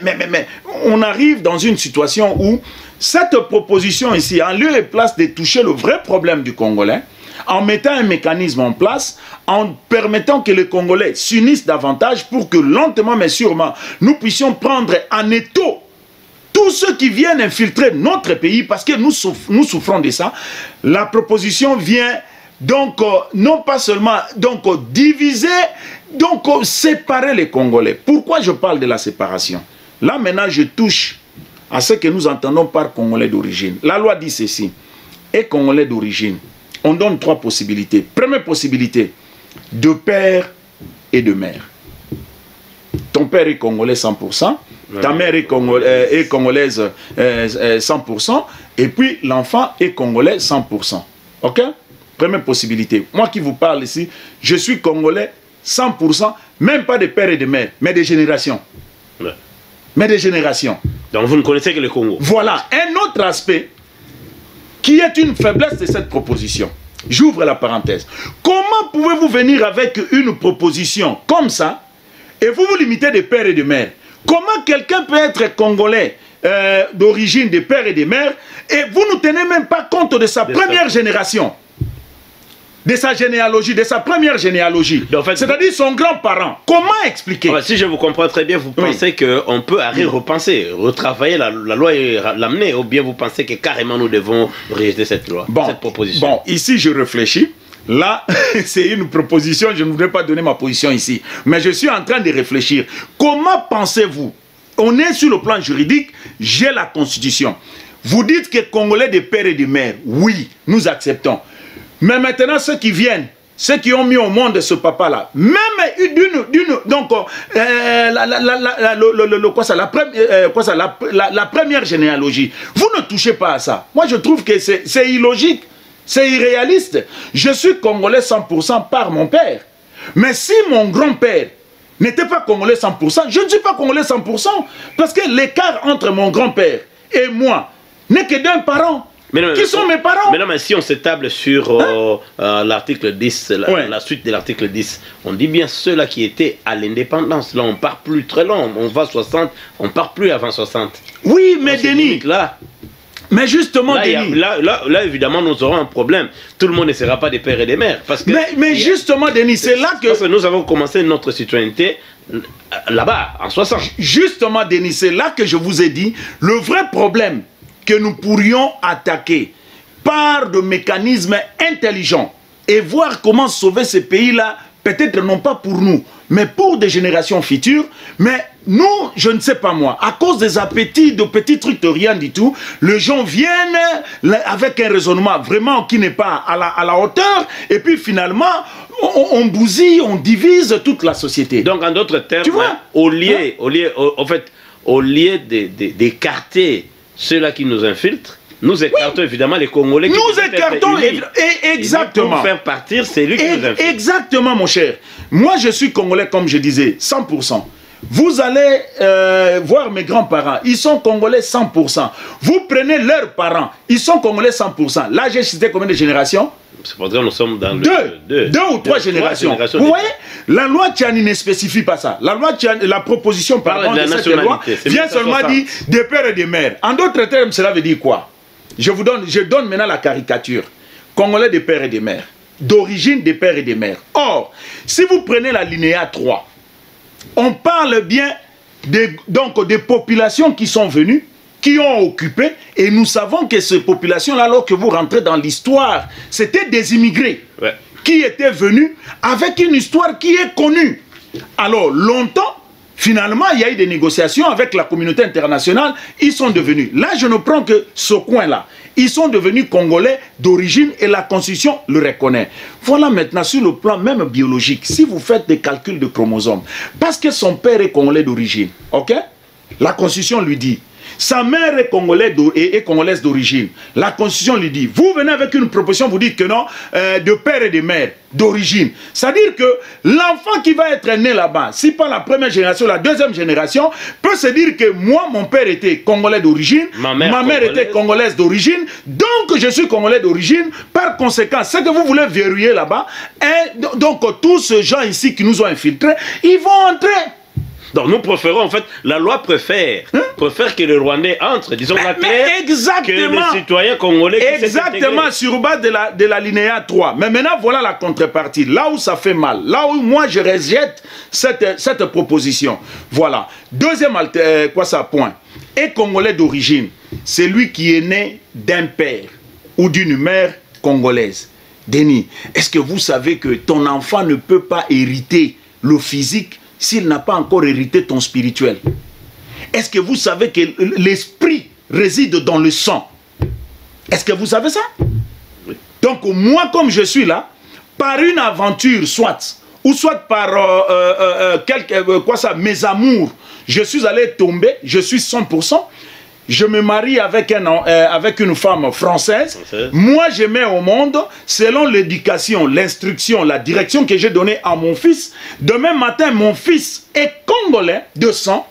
on arrive dans une situation où cette proposition ici, en lieu et place de toucher le vrai problème du Congolais, en mettant un mécanisme en place, en permettant que les Congolais s'unissent davantage pour que lentement mais sûrement, nous puissions prendre en étau tous ceux qui viennent infiltrer notre pays, parce que nous souffrons de ça. La proposition vient donc non pas seulement diviser, donc séparer les Congolais. Pourquoi je parle de la séparation? Là maintenant je touche à ce que nous entendons par Congolais d'origine. La loi dit ceci, et Congolais d'origine, on donne 3 possibilités. Première possibilité, de père et de mère. Ton père est congolais 100%, ta mère est congolaise 100%, et puis l'enfant est congolais 100%. Ok? Première possibilité. Moi qui vous parle ici, je suis congolais 100%, même pas de père et de mère, mais de génération. Ouais. Mais de génération. Donc vous ne connaissez que le Congo. Voilà. Un autre aspect qui est une faiblesse de cette proposition. J'ouvre la parenthèse. Comment pouvez-vous venir avec une proposition comme ça et vous vous limitez de père et de mère? Comment quelqu'un peut être congolais d'origine de père et de mère et vous ne tenez même pas compte de sa première génération, de sa généalogie, de sa première généalogie, en fait, c'est-à-dire son grand-parent? Comment expliquer? Si je vous comprends très bien, vous pensez qu'on peut repenser, retravailler la loi et l'amener, ou bien vous pensez que carrément nous devons rejeter cette loi, cette proposition? Bon, ici je réfléchis. Là, c'est une proposition, je ne voudrais pas donner ma position ici. Mais je suis en train de réfléchir. Comment pensez-vous? On est sur le plan juridique, j'ai la Constitution. Vous dites que Congolais de père et de mère, oui, nous acceptons. Mais maintenant, ceux qui viennent, ceux qui ont mis au monde ce papa-là, même la première généalogie, vous ne touchez pas à ça. Moi, je trouve que c'est illogique. C'est irréaliste. Je suis congolais 100% par mon père. Mais si mon grand-père n'était pas congolais 100%, je ne suis pas congolais 100%. Parce que l'écart entre mon grand-père et moi n'est que d'un parent. Qui sont mes parents? Mais non, mais si on s'étable sur l'article 10, la suite de l'article 10, on dit bien ceux-là qui étaient à l'indépendance. Là, on part plus très long. On va 60, on part plus avant 60. Oui, mais Denis, là. Mais justement, Denis, là, évidemment, nous aurons un problème. Tout le monde ne sera pas des pères et des mères. Parce que, mais justement, Denis, c'est là que... Parce que nous avons commencé notre citoyenneté là-bas, en 60. Justement, Denis, c'est là que je vous ai dit, le vrai problème que nous pourrions attaquer par de mécanismes intelligents et voir comment sauver ce pays-là, peut-être non pas pour nous, mais pour des générations futures. Mais nous, je ne sais pas moi, à cause des appétits de petits trucs de rien du tout, les gens viennent avec un raisonnement vraiment qui n'est pas à la hauteur, et puis finalement, on bousille, on divise toute la société. Donc en d'autres termes, tu vois, au lieu d'écarter ceux-là qui nous infiltrent, nous écartons évidemment les Congolais qui nous écartons exactement. Pour faire partir, c'est lui qui nous infiltre. Exactement, mon cher. Moi, je suis Congolais, comme je disais, 100%. Vous allez voir mes grands-parents, ils sont Congolais 100%. Vous prenez leurs parents, ils sont Congolais 100%. Là, j'ai cité combien de générations? C'est pour dire que nous sommes dans deux ou trois générations. Vous voyez, la loi Tchani ne spécifie pas ça. La loi Tchani, la proposition de cette loi vient seulement dire des pères et des mères. En d'autres termes, cela veut dire quoi? Je donne maintenant la caricature. Congolais des pères et des mères. D'origine des pères et des mères. Or, si vous prenez la linéa 3, on parle bien des populations qui sont venues, qui ont occupé, et nous savons que ces populations-là, alors que vous rentrez dans l'histoire, c'était des immigrés. Ouais. qui était venu avec une histoire qui est connue. Alors, longtemps, finalement, il y a eu des négociations avec la communauté internationale. Ils sont devenus, là je ne prends que ce coin-là, ils sont devenus Congolais d'origine et la Constitution le reconnaît. Voilà maintenant sur le plan même biologique, si vous faites des calculs de chromosomes, parce que son père est Congolais d'origine, ok? La Constitution lui dit, sa mère est congolaise d'origine. La Constitution lui dit, vous venez avec une proposition, vous dites que non, de père et de mère d'origine. C'est-à-dire que l'enfant qui va être né là-bas, si pas la première génération, la deuxième génération, peut se dire que moi, mon père était congolais d'origine, ma mère était congolaise d'origine, donc je suis congolais d'origine. Par conséquent, ce que vous voulez verrouiller là-bas, donc tous ces gens ici qui nous ont infiltrés, ils vont entrer. Donc nous préférons, en fait, la loi préfère que le Rwandais entre, disons la terre, que les citoyens congolais qui exactement, sur base de la linéa 3. Mais maintenant, voilà la contrepartie. Là où ça fait mal, là où moi je rejette cette proposition. Voilà. Deuxième point. Et congolais d'origine, c'est lui qui est né d'un père ou d'une mère congolaise. Denis, est-ce que vous savez que ton enfant ne peut pas hériter le physique s'il n'a pas encore hérité ton spirituel? Est-ce que vous savez que l'esprit réside dans le sang? Est-ce que vous savez ça? Oui. Donc moi, comme je suis là, par une aventure, soit par mes amours, je suis allé tomber, je suis 100%, je me marie avec une femme française. Moi, je mets au monde, selon l'éducation, l'instruction, la direction que j'ai donnée à mon fils. Demain matin, mon fils est congolais de sang.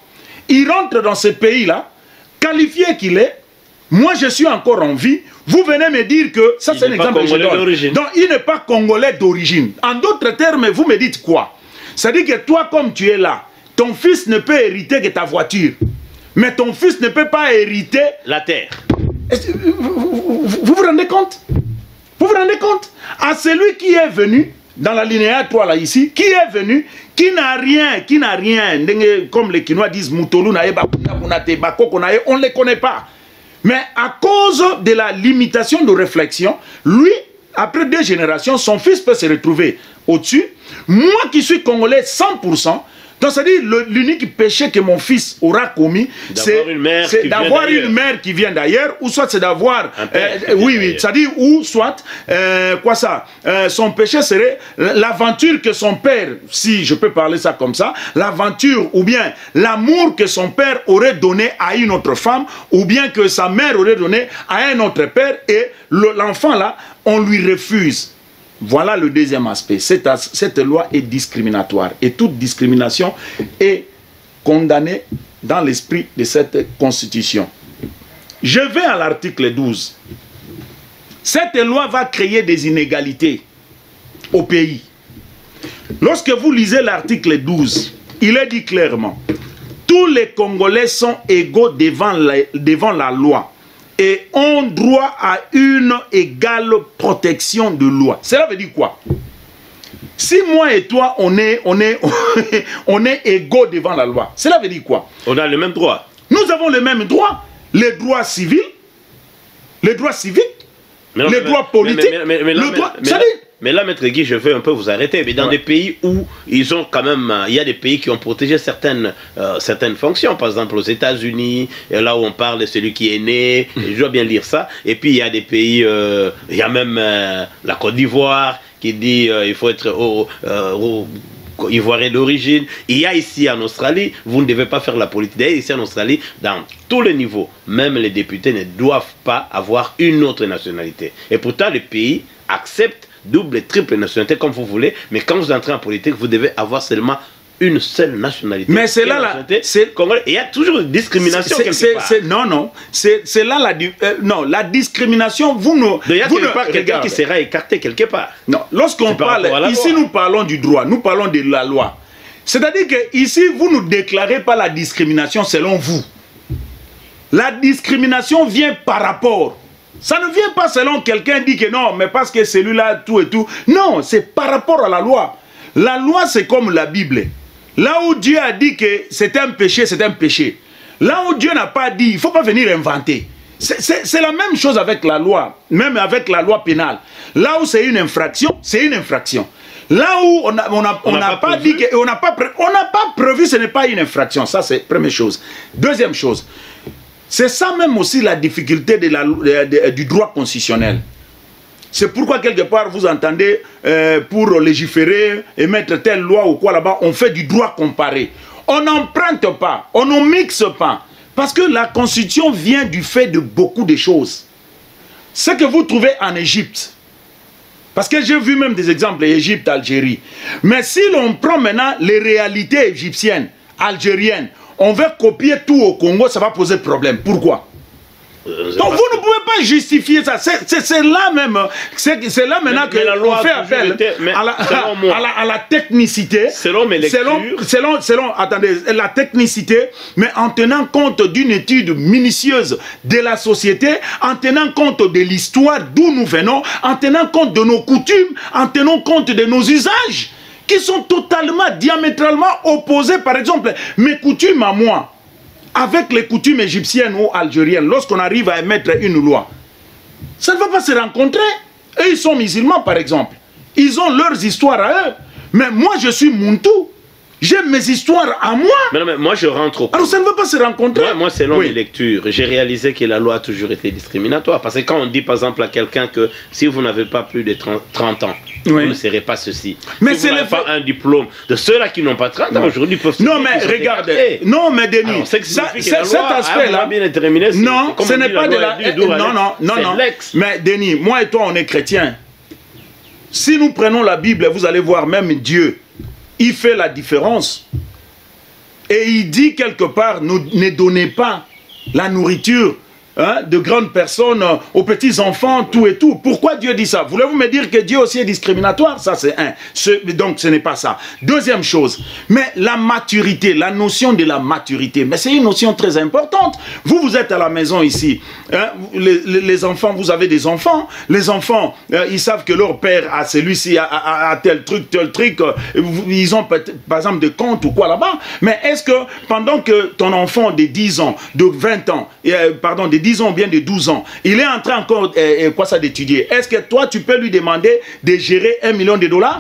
Il rentre dans ce pays-là, qualifié qu'il est. Moi, je suis encore en vie. Vous venez me dire que, ça c'est un exemple que je donne. Donc, il n'est pas congolais d'origine. En d'autres termes, vous me dites quoi? C'est-à-dire que toi, comme tu es là, ton fils ne peut hériter que ta voiture. Mais ton fils ne peut pas hériter la terre. Vous vous rendez compte? Vous vous rendez compte? À celui qui est venu, dans la linéa 3 là ici, qui est venu, qui n'a rien, comme les Kinois disent, Moutolou, on ne les connaît pas. Mais à cause de la limitation de réflexion, lui, après 2 générations, son fils peut se retrouver au-dessus. Moi qui suis congolais 100%, donc, c'est-à-dire, l'unique péché que mon fils aura commis, c'est d'avoir une mère qui vient d'ailleurs, ou soit c'est d'avoir... oui, c'est-à-dire, ou soit, son péché serait l'aventure que son père, si je peux parler ça comme ça, l'aventure ou bien l'amour que son père aurait donné à une autre femme, ou bien que sa mère aurait donné à un autre père, et l'enfant là, on lui refuse. Voilà le deuxième aspect. Cette loi est discriminatoire. Et toute discrimination est condamnée dans l'esprit de cette constitution. Je vais à l'article 12. Cette loi va créer des inégalités au pays. Lorsque vous lisez l'article 12, il est dit clairement, tous les Congolais sont égaux devant la loi et ont droit à une égale protection de loi. Cela veut dire quoi? Si moi et toi, on est égaux devant la loi, cela veut dire quoi? On a le même droit. Nous avons le même droit, les droits civils, les droits civiques, les droits politiques, le droit... Mais là, Maître Guy, je veux un peu vous arrêter. Mais dans des pays où ils ont quand même... Il y a des pays qui ont protégé certaines fonctions. Par exemple, aux États-Unis, là où on parle de celui qui est né. Je dois bien lire ça. Et puis, il y a des pays... il y a même la Côte d'Ivoire qui dit il faut être ivoirien d'origine. Il y a ici en Australie, vous ne devez pas faire la politique. D'ailleurs, ici en Australie, dans tous les niveaux, même les députés ne doivent pas avoir une autre nationalité. Et pourtant, les pays acceptent double et triple nationalité comme vous voulez, mais quand vous entrez en politique, vous devez avoir seulement une seule nationalité. Mais c'est là il y a toujours une discrimination quelque part. Non, c'est là la discrimination. Il y a quelqu'un qui sera écarté quelque part. Non, lorsqu'on parle, ici nous parlons du droit, nous parlons de la loi. C'est-à-dire que ici vous ne déclarez pas la discrimination selon vous. La discrimination vient par rapport. Ça ne vient pas selon quelqu'un dit que non, mais parce que celui-là, tout et tout. Non, c'est par rapport à la loi. La loi, c'est comme la Bible. Là où Dieu a dit que c'est un péché, c'est un péché. Là où Dieu n'a pas dit, il ne faut pas venir inventer. C'est la même chose avec la loi, même avec la loi pénale. Là où c'est une infraction, c'est une infraction. Là où on n'a pas dit que, on n'a pas prévu, ce n'est pas une infraction. Ça, c'est première chose. Deuxième chose, c'est ça même aussi la difficulté du droit constitutionnel. C'est pourquoi quelque part vous entendez pour légiférer et mettre telle loi ou quoi là-bas, on fait du droit comparé. On n'emprunte pas, on ne mixe pas. Parce que la constitution vient du fait de beaucoup de choses. Ce que vous trouvez en Égypte, parce que j'ai vu même des exemples, Égypte, Algérie. Mais si l'on prend maintenant les réalités égyptiennes, algériennes, on veut copier tout au Congo, ça va poser problème. Pourquoi? Donc vous ne pouvez pas justifier ça. C'est là même, c'est là maintenant que l'on fait appel à la technicité. Selon mes lectures. Attendez, la technicité, mais en tenant compte d'une étude minutieuse de la société, en tenant compte de l'histoire d'où nous venons, en tenant compte de nos coutumes, en tenant compte de nos usages, qui sont totalement, diamétralement opposés. Par exemple, mes coutumes à moi, avec les coutumes égyptiennes ou algériennes, lorsqu'on arrive à émettre une loi, ça ne va pas se rencontrer. Eux, ils sont musulmans, par exemple. Ils ont leurs histoires à eux. Mais moi, je suis Muntu. J'ai mes histoires à moi. Mais moi, je rentre au point. Alors, ça ne va pas se rencontrer. Moi selon mes lectures, j'ai réalisé que la loi a toujours été discriminatoire. Parce que quand on dit, par exemple, à quelqu'un que si vous n'avez pas plus de 30 ans, vous ne serez pas ceci. Mais si vous n'avez pas un diplôme de ceux-là qui n'ont pas 30 ans, aujourd'hui peuvent... Non, mais regardez. Non, mais Denis, cet aspect-là... Non, ce n'est pas de la... Non. Mais Denis, moi et toi, on est chrétiens. Si nous prenons la Bible, vous allez voir, même Dieu, il fait la différence. Et il dit quelque part, ne donnez pas la nourriture de grandes personnes aux petits-enfants, tout et tout. Pourquoi Dieu dit ça? Voulez-vous me dire que Dieu aussi est discriminatoire? Ça, c'est un. Donc, ce n'est pas ça. Deuxième chose, mais la maturité, la notion de la maturité, mais c'est une notion très importante. Vous êtes à la maison ici. Hein, les enfants, vous avez des enfants. Les enfants, ils savent que leur père a celui-ci, a tel truc, ils ont par exemple des comptes ou quoi là-bas. Mais est-ce que pendant que ton enfant de 10 ans, de 20 ans, pardon, de 10 ans ou bien de 12 ans, il est en train encore d'étudier. Est-ce que toi, tu peux lui demander de gérer $1 million? Non!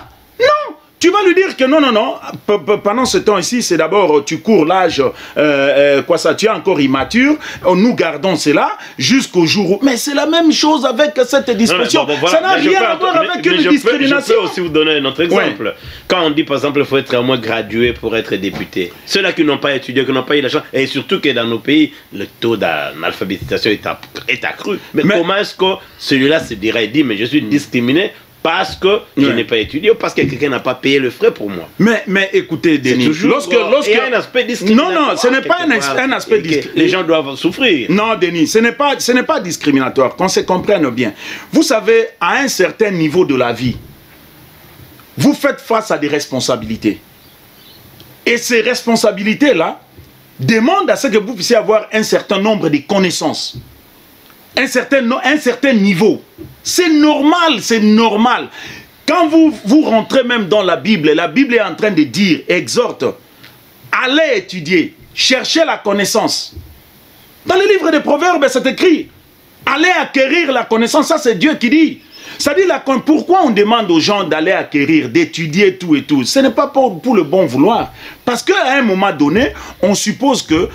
Tu vas lui dire que non. Pendant ce temps ici, c'est d'abord, tu cours l'âge, tu es encore immature. Nous gardons cela jusqu'au jour où... Mais c'est la même chose avec cette disposition. Ça n'a rien à voir avec une discrimination. Je peux aussi vous donner un autre exemple. Ouais. Quand on dit, par exemple, il faut être au moins gradué pour être député. Ceux-là qui n'ont pas étudié, qui n'ont pas eu la chance, et surtout que dans nos pays, le taux d'analphabétisation est accru. Mais comment est-ce que celui-là se dirait, il dit, mais je suis discriminé parce que je n'ai pas étudié ou parce que quelqu'un n'a pas payé le frais pour moi. Mais écoutez, Denis, lorsque il y a un aspect discriminatoire. Non, ce n'est pas un aspect discriminatoire. Les gens doivent souffrir. Non, Denis, ce n'est pas discriminatoire, qu'on se comprenne bien. Vous savez, à un certain niveau de la vie, vous faites face à des responsabilités. Et ces responsabilités-là demandent à ce que vous puissiez avoir un certain nombre de connaissances. Un certain niveau. C'est normal. Quand vous rentrez même dans la Bible est en train de dire, exhorte, allez étudier, cherchez la connaissance. Dans le livre des Proverbes, c'est écrit, allez acquérir la connaissance, ça c'est Dieu qui dit. C'est-à-dire, pourquoi on demande aux gens d'aller acquérir, d'étudier tout et tout? Ce n'est pas pour le bon vouloir. Parce qu'à un moment donné, on suppose que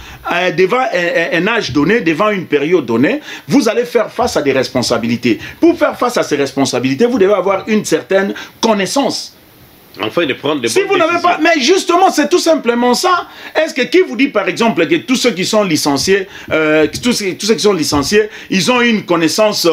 devant un âge donné, devant une période donnée, vous allez faire face à des responsabilités. Pour faire face à ces responsabilités, vous devez avoir une certaine connaissance. Enfin, de prendre des si vous n'avez pas, mais justement, c'est tout simplement ça. Est-ce que qui vous dit par exemple que tous ceux qui sont licenciés, tous ceux qui sont licenciés, ils ont une connaissance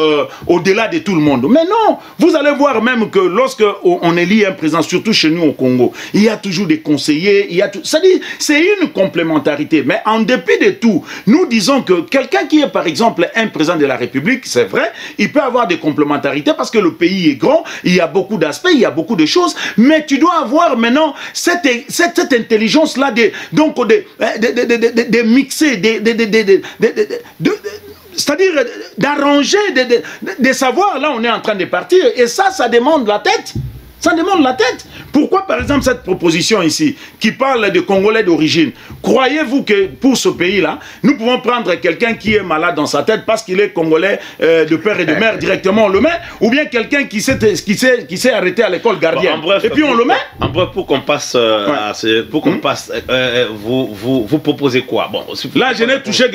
au-delà de tout le monde? Mais non, vous allez voir même que lorsque on élit un président, surtout chez nous au Congo, il y a toujours des conseillers, c'est-à-dire c'est une complémentarité. Mais en dépit de tout, nous disons que quelqu'un qui est par exemple un président de la République, c'est vrai, il peut avoir des complémentarités parce que le pays est grand, il y a beaucoup d'aspects, il y a beaucoup de choses, mais tu dois avoir maintenant cette intelligence-là de mixer, c'est-à-dire d'arranger, de savoir, là on est en train de partir, et ça demande la tête. Ça demande la tête. Pourquoi, par exemple, cette proposition ici, qui parle de Congolais d'origine, Croyez-vous que pour ce pays-là, nous pouvons prendre quelqu'un qui est malade dans sa tête parce qu'il est congolais de père et de mère, directement on le met, ou bien quelqu'un qui s'est arrêté à l'école gardienne, bon, bref, et puis on le met. En bref, pour qu'on passe, vous proposez quoi? Bon, là, je n'ai touché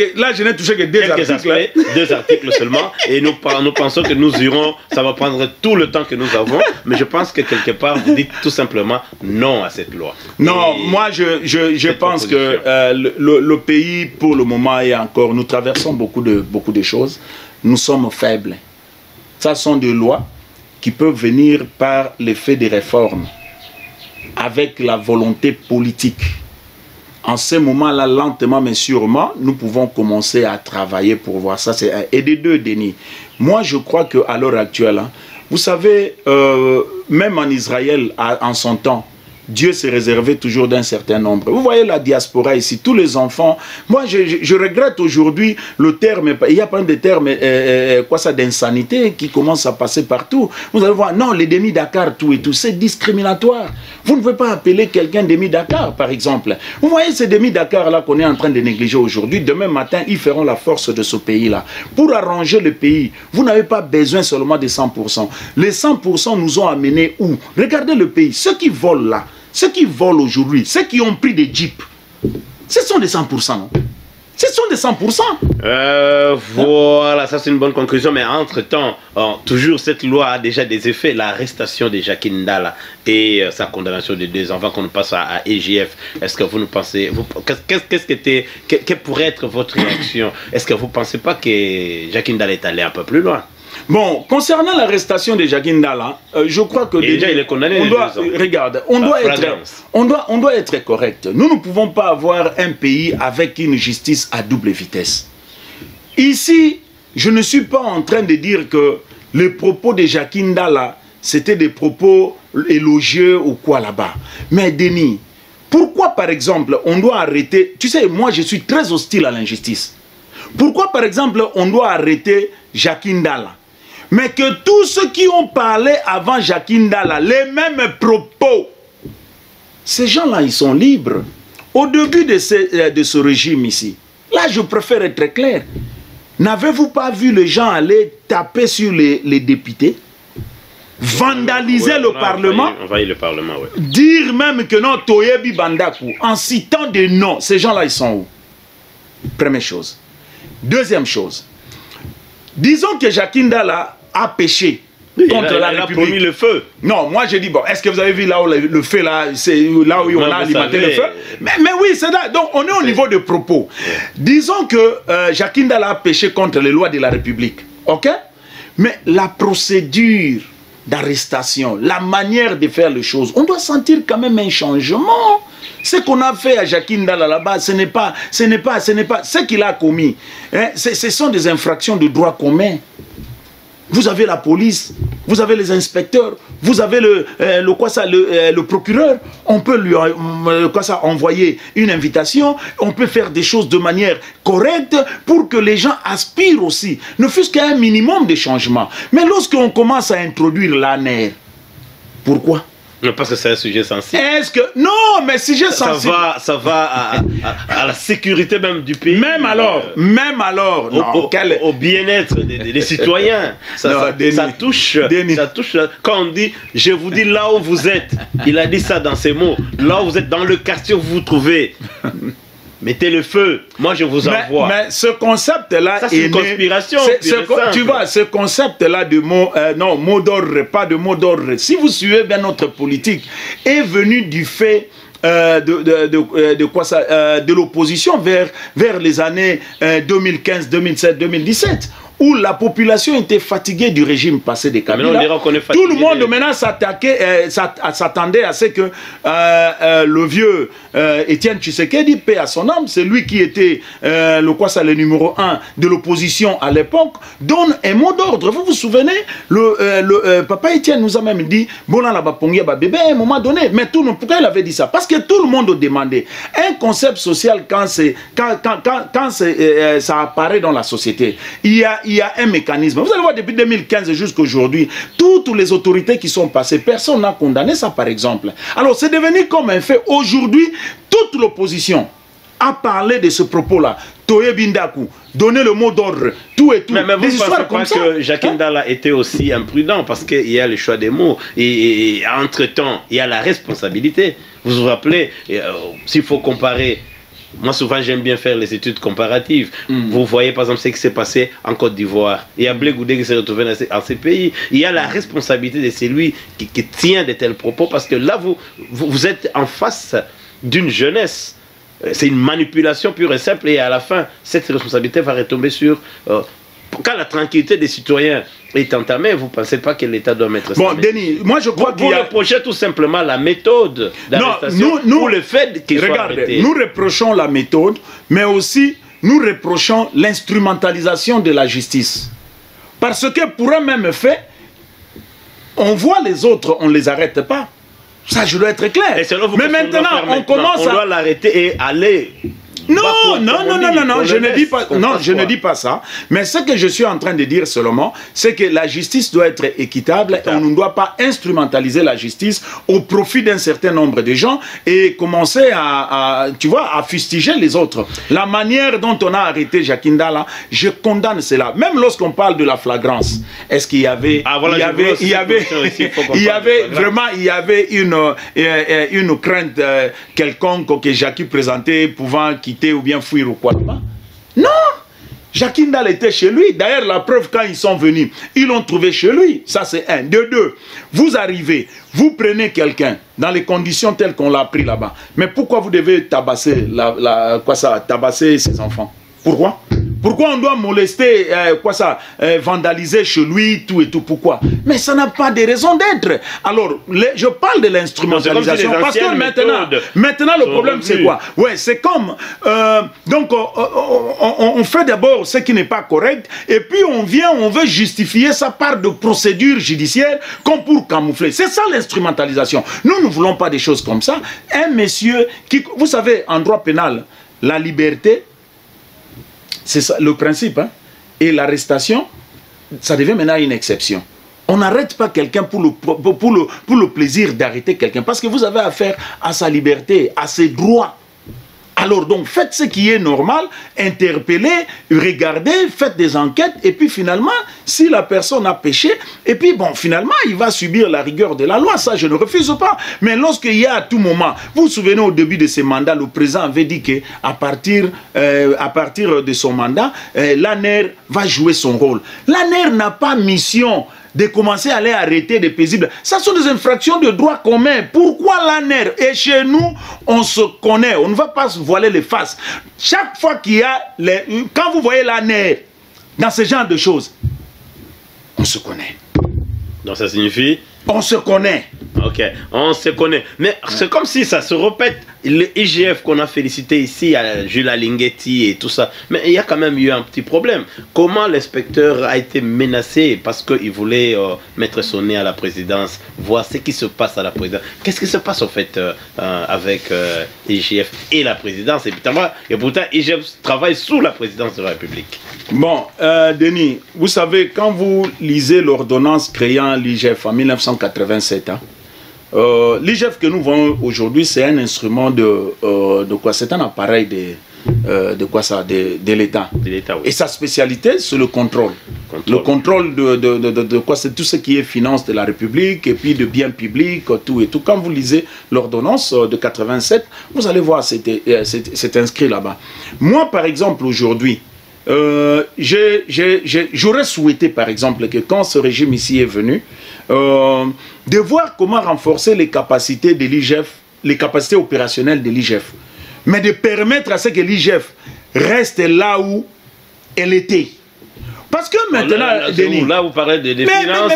que deux articles seulement, et nous pensons que nous irons, ça va prendre tout le temps que nous avons, mais je pense que quelque part, vous dites tout simplement non à cette loi. Non, moi je pense que le pays, pour le moment, est encore, nous traversons beaucoup de choses, nous sommes faibles. Ça sont des lois qui peuvent venir par l'effet des réformes, avec la volonté politique. En ce moment-là, lentement mais sûrement, nous pouvons commencer à travailler pour voir ça. Et des deux, Denis. Moi, je crois qu'à l'heure actuelle, hein, vous savez, même en Israël, en son temps, Dieu s'est réservé toujours d'un certain nombre. Vous voyez la diaspora ici, tous les enfants. Moi, je regrette aujourd'hui le terme, il y a plein de termes, d'insanité qui commencent à passer partout. Vous allez voir, non, les demi-Dakar, tout et tout, c'est discriminatoire. Vous ne pouvez pas appeler quelqu'un demi-Dakar, par exemple. Vous voyez ces demi-Dakar-là qu'on est en train de négliger aujourd'hui, demain matin, ils feront la force de ce pays-là. Pour arranger le pays, vous n'avez pas besoin seulement de 100%. Les 100% nous ont amenés où? Regardez le pays, ceux qui volent là, ceux qui volent aujourd'hui, ceux qui ont pris des jeeps, ce sont des 100%, non? Ce sont des 100%. Voilà, ça c'est une bonne conclusion, mais entre-temps, toujours cette loi a déjà des effets. L'arrestation de Jacques Ndala et sa condamnation de 2 ans, avant qu'on passe à EGF, est-ce que vous nous pensez, quelle pourrait être votre réaction? Est-ce que vous ne pensez pas que Jacques Ndala est allé un peu plus loin? Bon, concernant l'arrestation de Jacques Ndala, je crois que déjà il est condamné. Regarde, on doit être correct. Nous ne pouvons pas avoir un pays avec une justice à double vitesse. Ici, je ne suis pas en train de dire que les propos de Jacques Ndala, c'était des propos élogieux ou quoi là-bas. Mais Denis, pourquoi par exemple on doit arrêter... Tu sais, moi je suis très hostile à l'injustice. Pourquoi par exemple on doit arrêter Jacques Ndala? Mais que tous ceux qui ont parlé avant Jacques Ndala, les mêmes propos, ces gens-là, ils sont libres. Au début de ce régime ici, là, je préfère être très clair. N'avez-vous pas vu les gens aller taper sur les députés, vandaliser le Parlement, envahir le Parlement, oui. Dire même que non, Toyebi Bandakou, en citant des noms, ces gens-là, ils sont où? Première chose. Deuxième chose, disons que Jacques Ndala a péché contre la République. Il a promis le feu. Non, moi je dis, bon, est-ce que vous avez vu là où le feu, là, c'est là où on a alimenté le feu? Mais oui, c'est là. Donc on est au niveau de propos. Disons que Jacques Ndala a péché contre les lois de la République. Ok? Mais la procédure d'arrestation, la manière de faire les choses, on doit sentir quand même un changement. Ce qu'on a fait à Jacques Ndala là-bas, ce n'est pas ce qu'il a commis. Hein, ce sont des infractions de droit commun. Vous avez la police, vous avez les inspecteurs, vous avez le procureur. On peut lui envoyer une invitation, on peut faire des choses de manière correcte pour que les gens aspirent aussi, ne fût-ce qu'à un minimum de changement. Mais lorsqu'on commence à introduire l'ANR, pourquoi? Non, parce que c'est un sujet sensible. Est-ce que... Non, mais sujet sensible... Ça va à la sécurité même du pays. Même alors... Au bien-être des citoyens. Ça touche... Quand on dit, je vous dis là où vous êtes, il a dit ça dans ces mots, là où vous êtes, dans le quartier où vous vous trouvez, mettez le feu, moi je vous envoie. Mais ce concept-là c'est une conspiration. Tu vois, ce concept-là de mot d'ordre, pas de mot d'ordre. Si vous suivez bien notre politique, est venu du fait de l'opposition vers les années 2015, 2007, 2017. Où la population était fatiguée du régime passé des Kabila. Tout le monde maintenant s'attendait à ce que le vieux Étienne Tshisekedi, paix à son âme, c'est lui qui était le numéro 1 de l'opposition à l'époque, donne un mot d'ordre. Vous vous souvenez, papa Étienne nous a même dit, bon là, bébé, à un moment donné, mais pourquoi il avait dit ça? Parce que tout le monde demandait. Un concept social, quand ça apparaît dans la société, il y a un mécanisme. Vous allez voir, depuis 2015 jusqu'à aujourd'hui, toutes les autorités qui sont passées, personne n'a condamné ça, par exemple. Alors, c'est devenu comme un fait. Aujourd'hui, toute l'opposition a parlé de ce propos-là. Toye Bindaku, donner le mot d'ordre, tout et tout. Mais vous des ne histoires pensez pas comme que Jacques Ndala était aussi imprudent parce qu'il y a le choix des mots et entre-temps, il y a la responsabilité. Vous vous rappelez, s'il faut comparer, moi souvent j'aime bien faire les études comparatives. Vous voyez par exemple ce qui s'est passé en Côte d'Ivoire. Il y a Blé Goudé qui s'est retrouvé dans ces pays. Il y a la responsabilité de celui qui tient de tels propos parce que là vous êtes en face d'une jeunesse. C'est une manipulation pure et simple et à la fin, cette responsabilité va retomber sur... quand la tranquillité des citoyens est entamée, vous ne pensez pas que l'État doit mettre ça? Bon, Denis, moi je crois qu'il y a... Vous reprochez tout simplement la méthode d'arrestation ou le fait qu'il soit arrêté. Nous reprochons la méthode, mais aussi nous reprochons l'instrumentalisation de la justice. Parce que pour un même fait, on voit les autres, on ne les arrête pas. Ça, je dois être clair. Mais maintenant, on commence à... On doit l'arrêter et aller... Non, je ne dis pas, je ne dis pas ça. Mais ce que je suis en train de dire seulement, c'est que la justice doit être équitable et on ne doit pas instrumentaliser la justice au profit d'un certain nombre de gens et commencer tu vois, à fustiger les autres. La manière dont on a arrêté Jacques Ndala, je condamne cela. Même lorsqu'on parle de la flagrance, est-ce qu'il y avait, une crainte quelconque que Jacques présentait pouvant quitter ou bien fuir ou quoi là-bas? Non! Jacques Ndala était chez lui. D'ailleurs, la preuve, quand ils sont venus, ils l'ont trouvé chez lui. Ça, c'est un. De deux, vous arrivez, vous prenez quelqu'un dans les conditions telles qu'on l'a pris là-bas. Mais pourquoi vous devez tabasser, tabasser ses enfants? Pourquoi? Pourquoi on doit molester, vandaliser chez lui, tout et tout? Pourquoi? Mais ça n'a pas de raison d'être. Alors, je parle de l'instrumentalisation parce que maintenant le problème c'est quoi? Ouais, c'est comme, donc on fait d'abord ce qui n'est pas correct et puis on veut justifier ça par de procédures judiciaires comme pour camoufler. C'est ça l'instrumentalisation. Nous ne voulons pas des choses comme ça. Un monsieur qui, vous savez, en droit pénal, la liberté, c'est ça le principe, hein? Et l'arrestation, ça devient maintenant une exception. On n'arrête pas quelqu'un pour le plaisir d'arrêter quelqu'un, parce que vous avez affaire à sa liberté, à ses droits. Alors donc faites ce qui est normal, interpellez, regardez, faites des enquêtes, et puis finalement, si la personne a péché, et puis bon, finalement, il va subir la rigueur de la loi, ça je ne refuse pas. Mais lorsqu'il y a à tout moment, vous vous souvenez au début de ce mandat, le président avait dit qu'à partir de son mandat, l'ANER va jouer son rôle. L'ANER n'a pas mission de commencer à aller arrêter des paisibles. Ça sont des infractions de droit commun. Pourquoi l'ANER? Et chez nous, on se connaît. On ne va pas se voiler les faces. Chaque fois qu'il y a... Quand vous voyez l'ANER dans ce genre de choses, on se connaît. Donc ça signifie... On se connaît. Ok, on se connaît. Mais c'est comme si ça se répète. Le IGF qu'on a félicité ici, à Jules Alinghetti et tout ça, mais il y a quand même eu un petit problème. Comment l'inspecteur a été menacé parce qu'il voulait mettre son nez à la présidence, voir ce qui se passe à la présidence? Qu'est-ce qui se passe en fait avec IGF et la présidence? Et pourtant, IGF travaille sous la présidence de la République. Bon, Denis, vous savez, quand vous lisez l'ordonnance créant l'IGF en 1987, hein, l'IGF que nous voyons aujourd'hui, c'est un instrument de quoi? C'est un appareil de l'État. Oui. Et sa spécialité, c'est le contrôle. Le contrôle de quoi? C'est tout ce qui est finance de la République et puis de biens publics, tout et tout. Quand vous lisez l'ordonnance de 87, vous allez voir, c'est inscrit là-bas. Moi, par exemple, aujourd'hui, j'aurais souhaité, par exemple, que quand ce régime ici est venu, de voir comment renforcer les capacités de l'IGF, les capacités opérationnelles de l'IGF, mais de permettre à ce que l'IGF reste là où elle était. Parce que maintenant, Denis, là vous parlez de finances,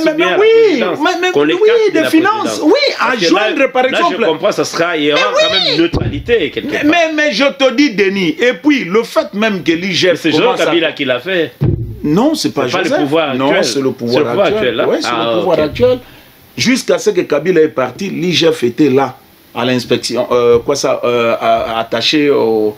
oui, des finances, oui, à joindre par exemple. Là, je comprends, ça sera, il y aura quand même neutralité quelque part. Mais je te dis, Denis, et puis le fait même que l'IGF... C'est Joseph Kabila qui l'a fait. Non, c'est pas Joseph. Le pouvoir actuel. Non, c'est le pouvoir actuel. Oui, c'est le pouvoir actuel. Jusqu'à ce que Kabila est parti, l'IGF était là, à l'inspection, attaché au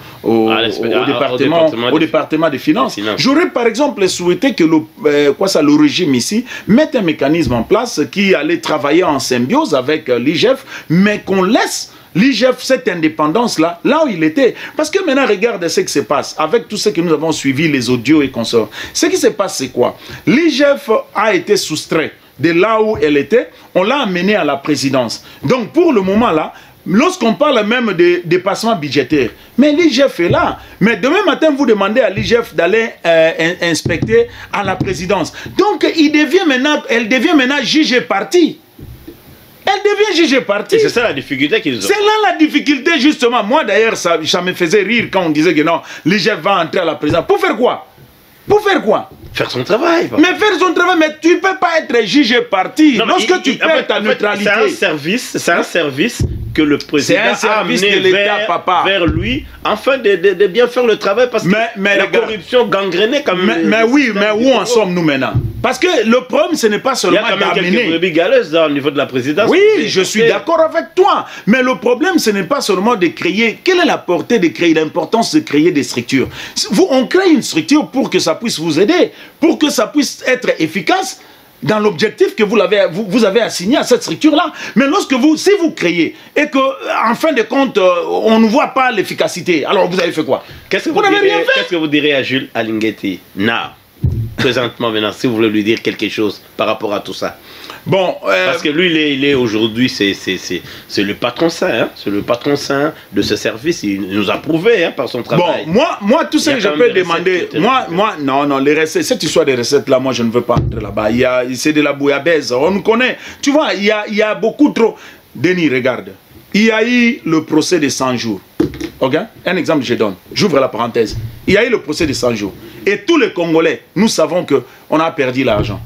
département des finances. J'aurais par exemple souhaité que le régime ici mette un mécanisme en place qui allait travailler en symbiose avec l'IGF, mais qu'on laisse l'IGF, cette indépendance-là, là où il était. Parce que maintenant, regarde ce qui se passe, avec tout ce que nous avons suivi, les audios et consorts. Ce qui se passe, c'est quoi? L'IGF a été soustrait de là où elle était, on l'a amené à la présidence. Donc, pour le moment là, lorsqu'on parle même de dépassement budgétaire, mais l'IGF est là. Mais demain matin, vous demandez à l'IGF d'aller inspecter à la présidence. Donc, elle devient maintenant juge parti. Elle devient juge parti. C'est ça la difficulté qu'ils ont. C'est là la difficulté, justement. Moi, d'ailleurs, ça me faisait rire quand on disait que non, l'IGF va entrer à la présidence. Pour faire quoi? Pour faire quoi? Faire son travail. Mais faire son travail, mais tu ne peux pas être juge parti. Lorsque tu perds ta neutralité. C'est un service que le président a amené vers lui, afin de bien faire le travail, parce que la corruption gangrénée quand même. Mais oui, mais où en sommes-nous maintenant? Parce que le problème, ce n'est pas seulement d'amener... Il y a quand même quelques brebis galeuses au niveau de la présidence. Oui, je suis d'accord avec toi. Mais le problème, ce n'est pas seulement de créer... Quelle est la portée de créer, l'importance de créer des structures? On crée une structure pour que ça puisse vous aider, pour que ça puisse être efficace dans l'objectif que vous avez assigné à cette structure-là. Mais si vous créez et qu'en fin de compte, on ne voit pas l'efficacité, alors vous avez fait quoi? Qu'est-ce que vous direz à Jules Alinguetti, présentement maintenant, si vous voulez lui dire quelque chose par rapport à tout ça? Bon, parce que lui, il est aujourd'hui, c'est le patron saint, hein? C'est le patron saint de ce service. Il nous a prouvé, hein, par son travail. Bon, moi, tout ce que je peux demander, non, les recettes, cette histoire des recettes là, moi je ne veux pas entrer là-bas. C'est de la bouillabaisse, on nous connaît. Tu vois, il y a beaucoup trop. Denis, regarde, il y a eu le procès de 100 jours. Ok? Un exemple, je donne. J'ouvre la parenthèse. Il y a eu le procès de 100 jours. Et tous les Congolais, nous savons qu'on a perdu l'argent.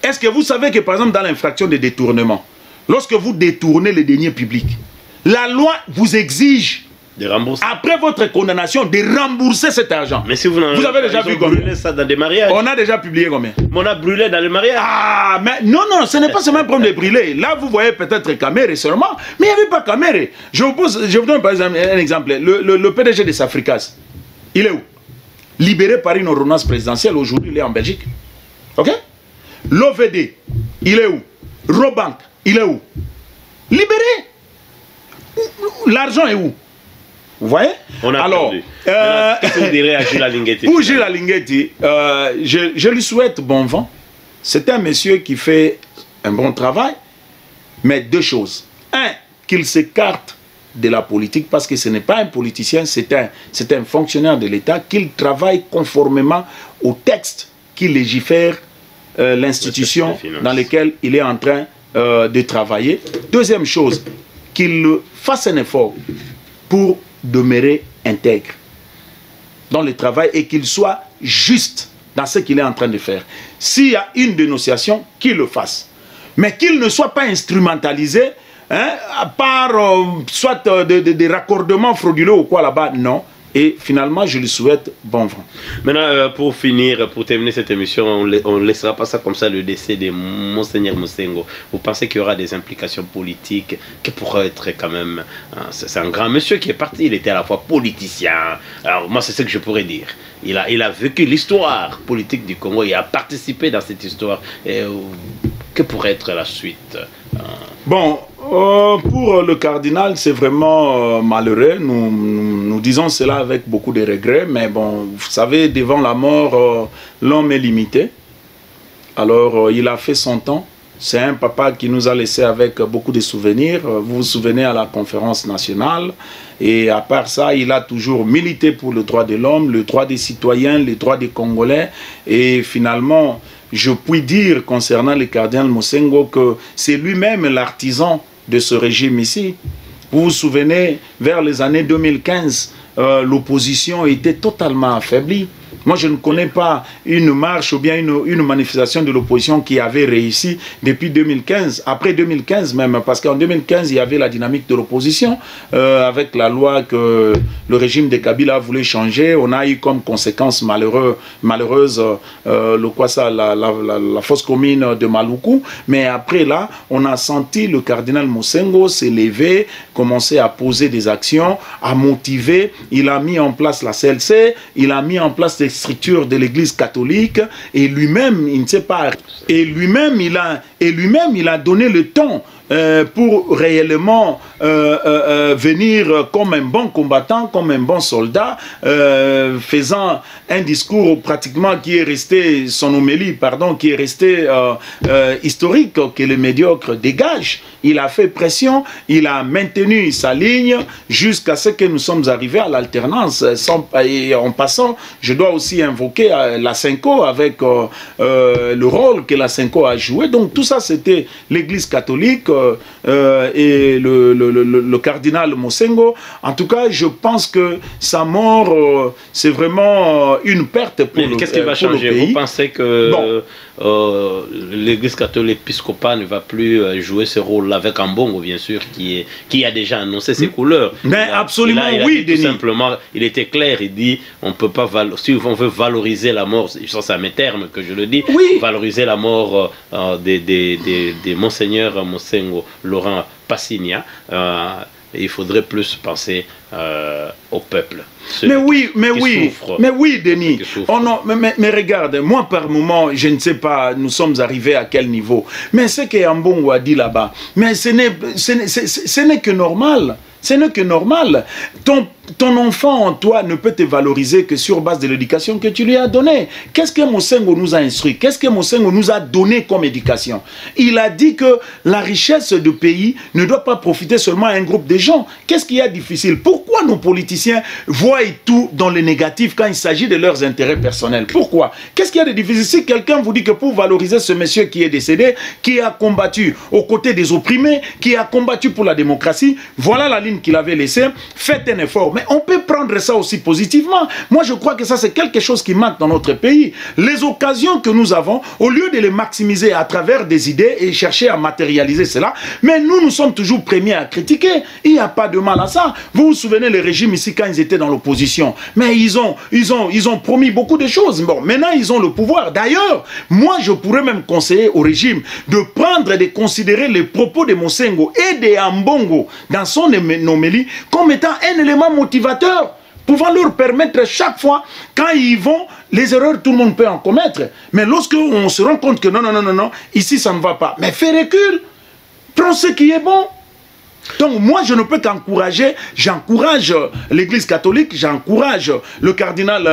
Est-ce que vous savez que, par exemple, dans l'infraction de détournement, lorsque vous détournez les deniers publics, la loi vous exige, de rembourser, après votre condamnation, de rembourser cet argent? Mais si vous avez déjà vu combien? Ça dans des mariages. On a déjà publié combien? On a brûlé dans les mariages. Ah, mais non, ce n'est pas seulement un problème de brûler. Là, vous voyez peut-être Kamere seulement, mais il n'y avait pas Kamere. Je vous donne par exemple un exemple. Le PDG de Safricas, il est où? Libéré par une ordonnance présidentielle, aujourd'hui, il est en Belgique. Ok? L'OVD, il est où? Robank, il est où? Libéré. L'argent est où? Vous voyez? On a alors, qu'est-ce que vous direz à Jules Alinguetti? Pour Jules Alinguetti, je lui souhaite bon vent. C'est un monsieur qui fait un bon travail, mais deux choses. Un, qu'il s'écarte de la politique, parce que ce n'est pas un politicien, c'est un fonctionnaire de l'État, qu'il travaille conformément au texte qui légifère l'institution dans laquelle il est en train de travailler. Deuxième chose, qu'il fasse un effort pour demeurer intègre dans le travail et qu'il soit juste dans ce qu'il est en train de faire. S'il y a une dénonciation, qu'il le fasse. Mais qu'il ne soit pas instrumentalisé, hein, par soit des raccordements frauduleux ou quoi là-bas, non. Et finalement, je lui souhaite bon vent. Maintenant, pour finir, pour terminer cette émission, on ne laissera pas ça comme ça, le décès de Monseigneur Mosengo. Vous pensez qu'il y aura des implications politiques qui pourraient être quand même... C'est un grand monsieur qui est parti, il était à la fois politicien. Alors moi, c'est ce que je pourrais dire. Il a vécu l'histoire politique du Congo, il a participé dans cette histoire. Et, que pourrait être la suite? Bon, pour le cardinal, c'est vraiment malheureux. Nous disons cela avec beaucoup de regrets, mais bon, vous savez, devant la mort, l'homme est limité. Alors, il a fait son temps. C'est un papa qui nous a laissé avec beaucoup de souvenirs. Vous vous souvenez à la conférence nationale. Et à part ça, il a toujours milité pour le droit de l'homme, le droit des citoyens, les droits des Congolais. Et finalement, je puis dire concernant le cardinal Mosengo que c'est lui-même l'artisan de ce régime ici. Vous vous souvenez, vers les années 2015, l'opposition était totalement affaiblie. Moi, je ne connais pas une marche ou bien une manifestation de l'opposition qui avait réussi depuis 2015, après 2015 même, parce qu'en 2015, il y avait la dynamique de l'opposition, avec la loi que le régime de Kabila voulait changer. On a eu comme conséquence malheureuse la fosse commune de Maluku. Mais après là, on a senti le cardinal Mosengo s'élever, commencer à poser des actions, à motiver. Il a mis en place la CLC, il a mis en place des structures de l'église catholique, et lui-même, il ne sait pas, et lui-même, il a donné le ton pour réellement venir comme un bon combattant, comme un bon soldat, faisant un discours pratiquement qui est resté, son homélie, pardon, qui est resté historique, que les médiocres dégagent. Il a fait pression, il a maintenu sa ligne jusqu'à ce que nous sommes arrivés à l'alternance. En passant, je dois aussi invoquer la Cinco avec le rôle que la Cinco a joué. Donc tout ça, c'était l'Église catholique et le cardinal Mosengo. En tout cas, je pense que sa mort, c'est vraiment une perte pour le pays. Qu'est-ce qui va changer? Vous pensez que l'Église catholique épiscopale ne va plus jouer ce rôle avec Ambongo, bien sûr, qui a déjà annoncé ses couleurs? Mais absolument, oui, Denis. Tout simplement, il était clair, il dit, on peut pas, si on veut valoriser la mort, c'est à mes termes que je le dis, valoriser la mort des Monseigneur Mosengo Laurent Passigna, il faudrait plus penser au peuple. Mais oui, Denis. Oh non, mais regarde, moi par moment, je ne sais pas, nous sommes arrivés à quel niveau. Mais ce que Ambongo a dit là-bas, mais ce n'est que normal. Ce n'est que normal. Ton enfant en toi ne peut te valoriser que sur base de l'éducation que tu lui as donnée. Qu'est-ce que Mosengo nous a instruit? Qu'est-ce que Mosengo nous a donné comme éducation? Il a dit que la richesse du pays ne doit pas profiter seulement à un groupe de gens. Qu'est-ce qu'il y a de difficile? Pourquoi nos politiciens voient tout dans le négatif quand il s'agit de leurs intérêts personnels? Pourquoi? Qu'est-ce qu'il y a de difficile? Si quelqu'un vous dit que pour valoriser ce monsieur qui est décédé, qui a combattu aux côtés des opprimés, qui a combattu pour la démocratie, voilà la ligne qu'il avait laissée, faites un effort. Mais on peut prendre ça aussi positivement. Moi, je crois que ça, c'est quelque chose qui manque dans notre pays. Les occasions que nous avons, au lieu de les maximiser à travers des idées et chercher à matérialiser cela, mais nous sommes toujours premiers à critiquer. Il n'y a pas de mal à ça. Vous vous souvenez, le régime ici, quand ils étaient dans l'opposition, mais ils ont promis beaucoup de choses. Bon, maintenant, ils ont le pouvoir. D'ailleurs, moi, je pourrais même conseiller au régime de prendre et de considérer les propos de Mosengo et de Ambongo dans son homélie comme étant un élément motivateur, pouvant leur permettre chaque fois, quand ils vont, les erreurs, tout le monde peut en commettre. Mais lorsque on se rend compte que non, ici ça ne va pas, mais fais recul, prends ce qui est bon. Donc moi je ne peux qu'encourager, j'encourage l'église catholique, j'encourage le cardinal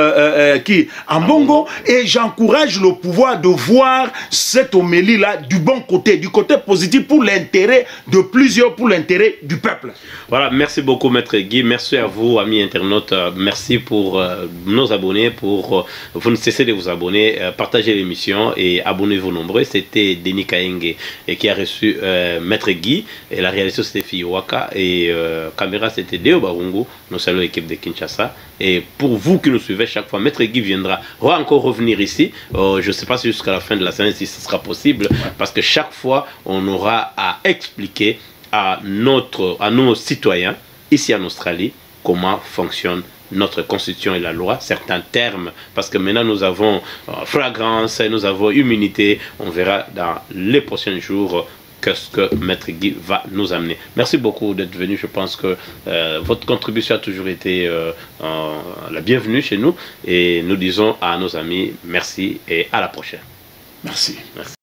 Ambongo, et j'encourage le pouvoir de voir cette homélie là du bon côté, du côté positif pour l'intérêt de plusieurs, pour l'intérêt du peuple. Voilà, merci beaucoup Maître Guy, merci à vous amis internautes, merci pour nos abonnés, vous ne cessez de vous abonner, partagez l'émission et abonnez-vous nombreux. C'était Denis Kaenge qui a reçu Maître Guy, et la réalisation c'était Waka, et caméra c'était Deo Barungu. Nous saluons l'équipe de Kinshasa, et pour vous qui nous suivez chaque fois, Maître Guy viendra encore revenir ici. Je ne sais pas si jusqu'à la fin de la semaine si ce sera possible, parce que chaque fois on aura à expliquer à nos citoyens ici en Australie comment fonctionne notre constitution et la loi, certains termes, parce que maintenant nous avons flagrance, nous avons immunité. On verra dans les prochains jours qu'est-ce que Maître Guy va nous amener. Merci beaucoup d'être venu. Je pense que votre contribution a toujours été la bienvenue chez nous, et nous disons à nos amis merci et à la prochaine. Merci. Merci.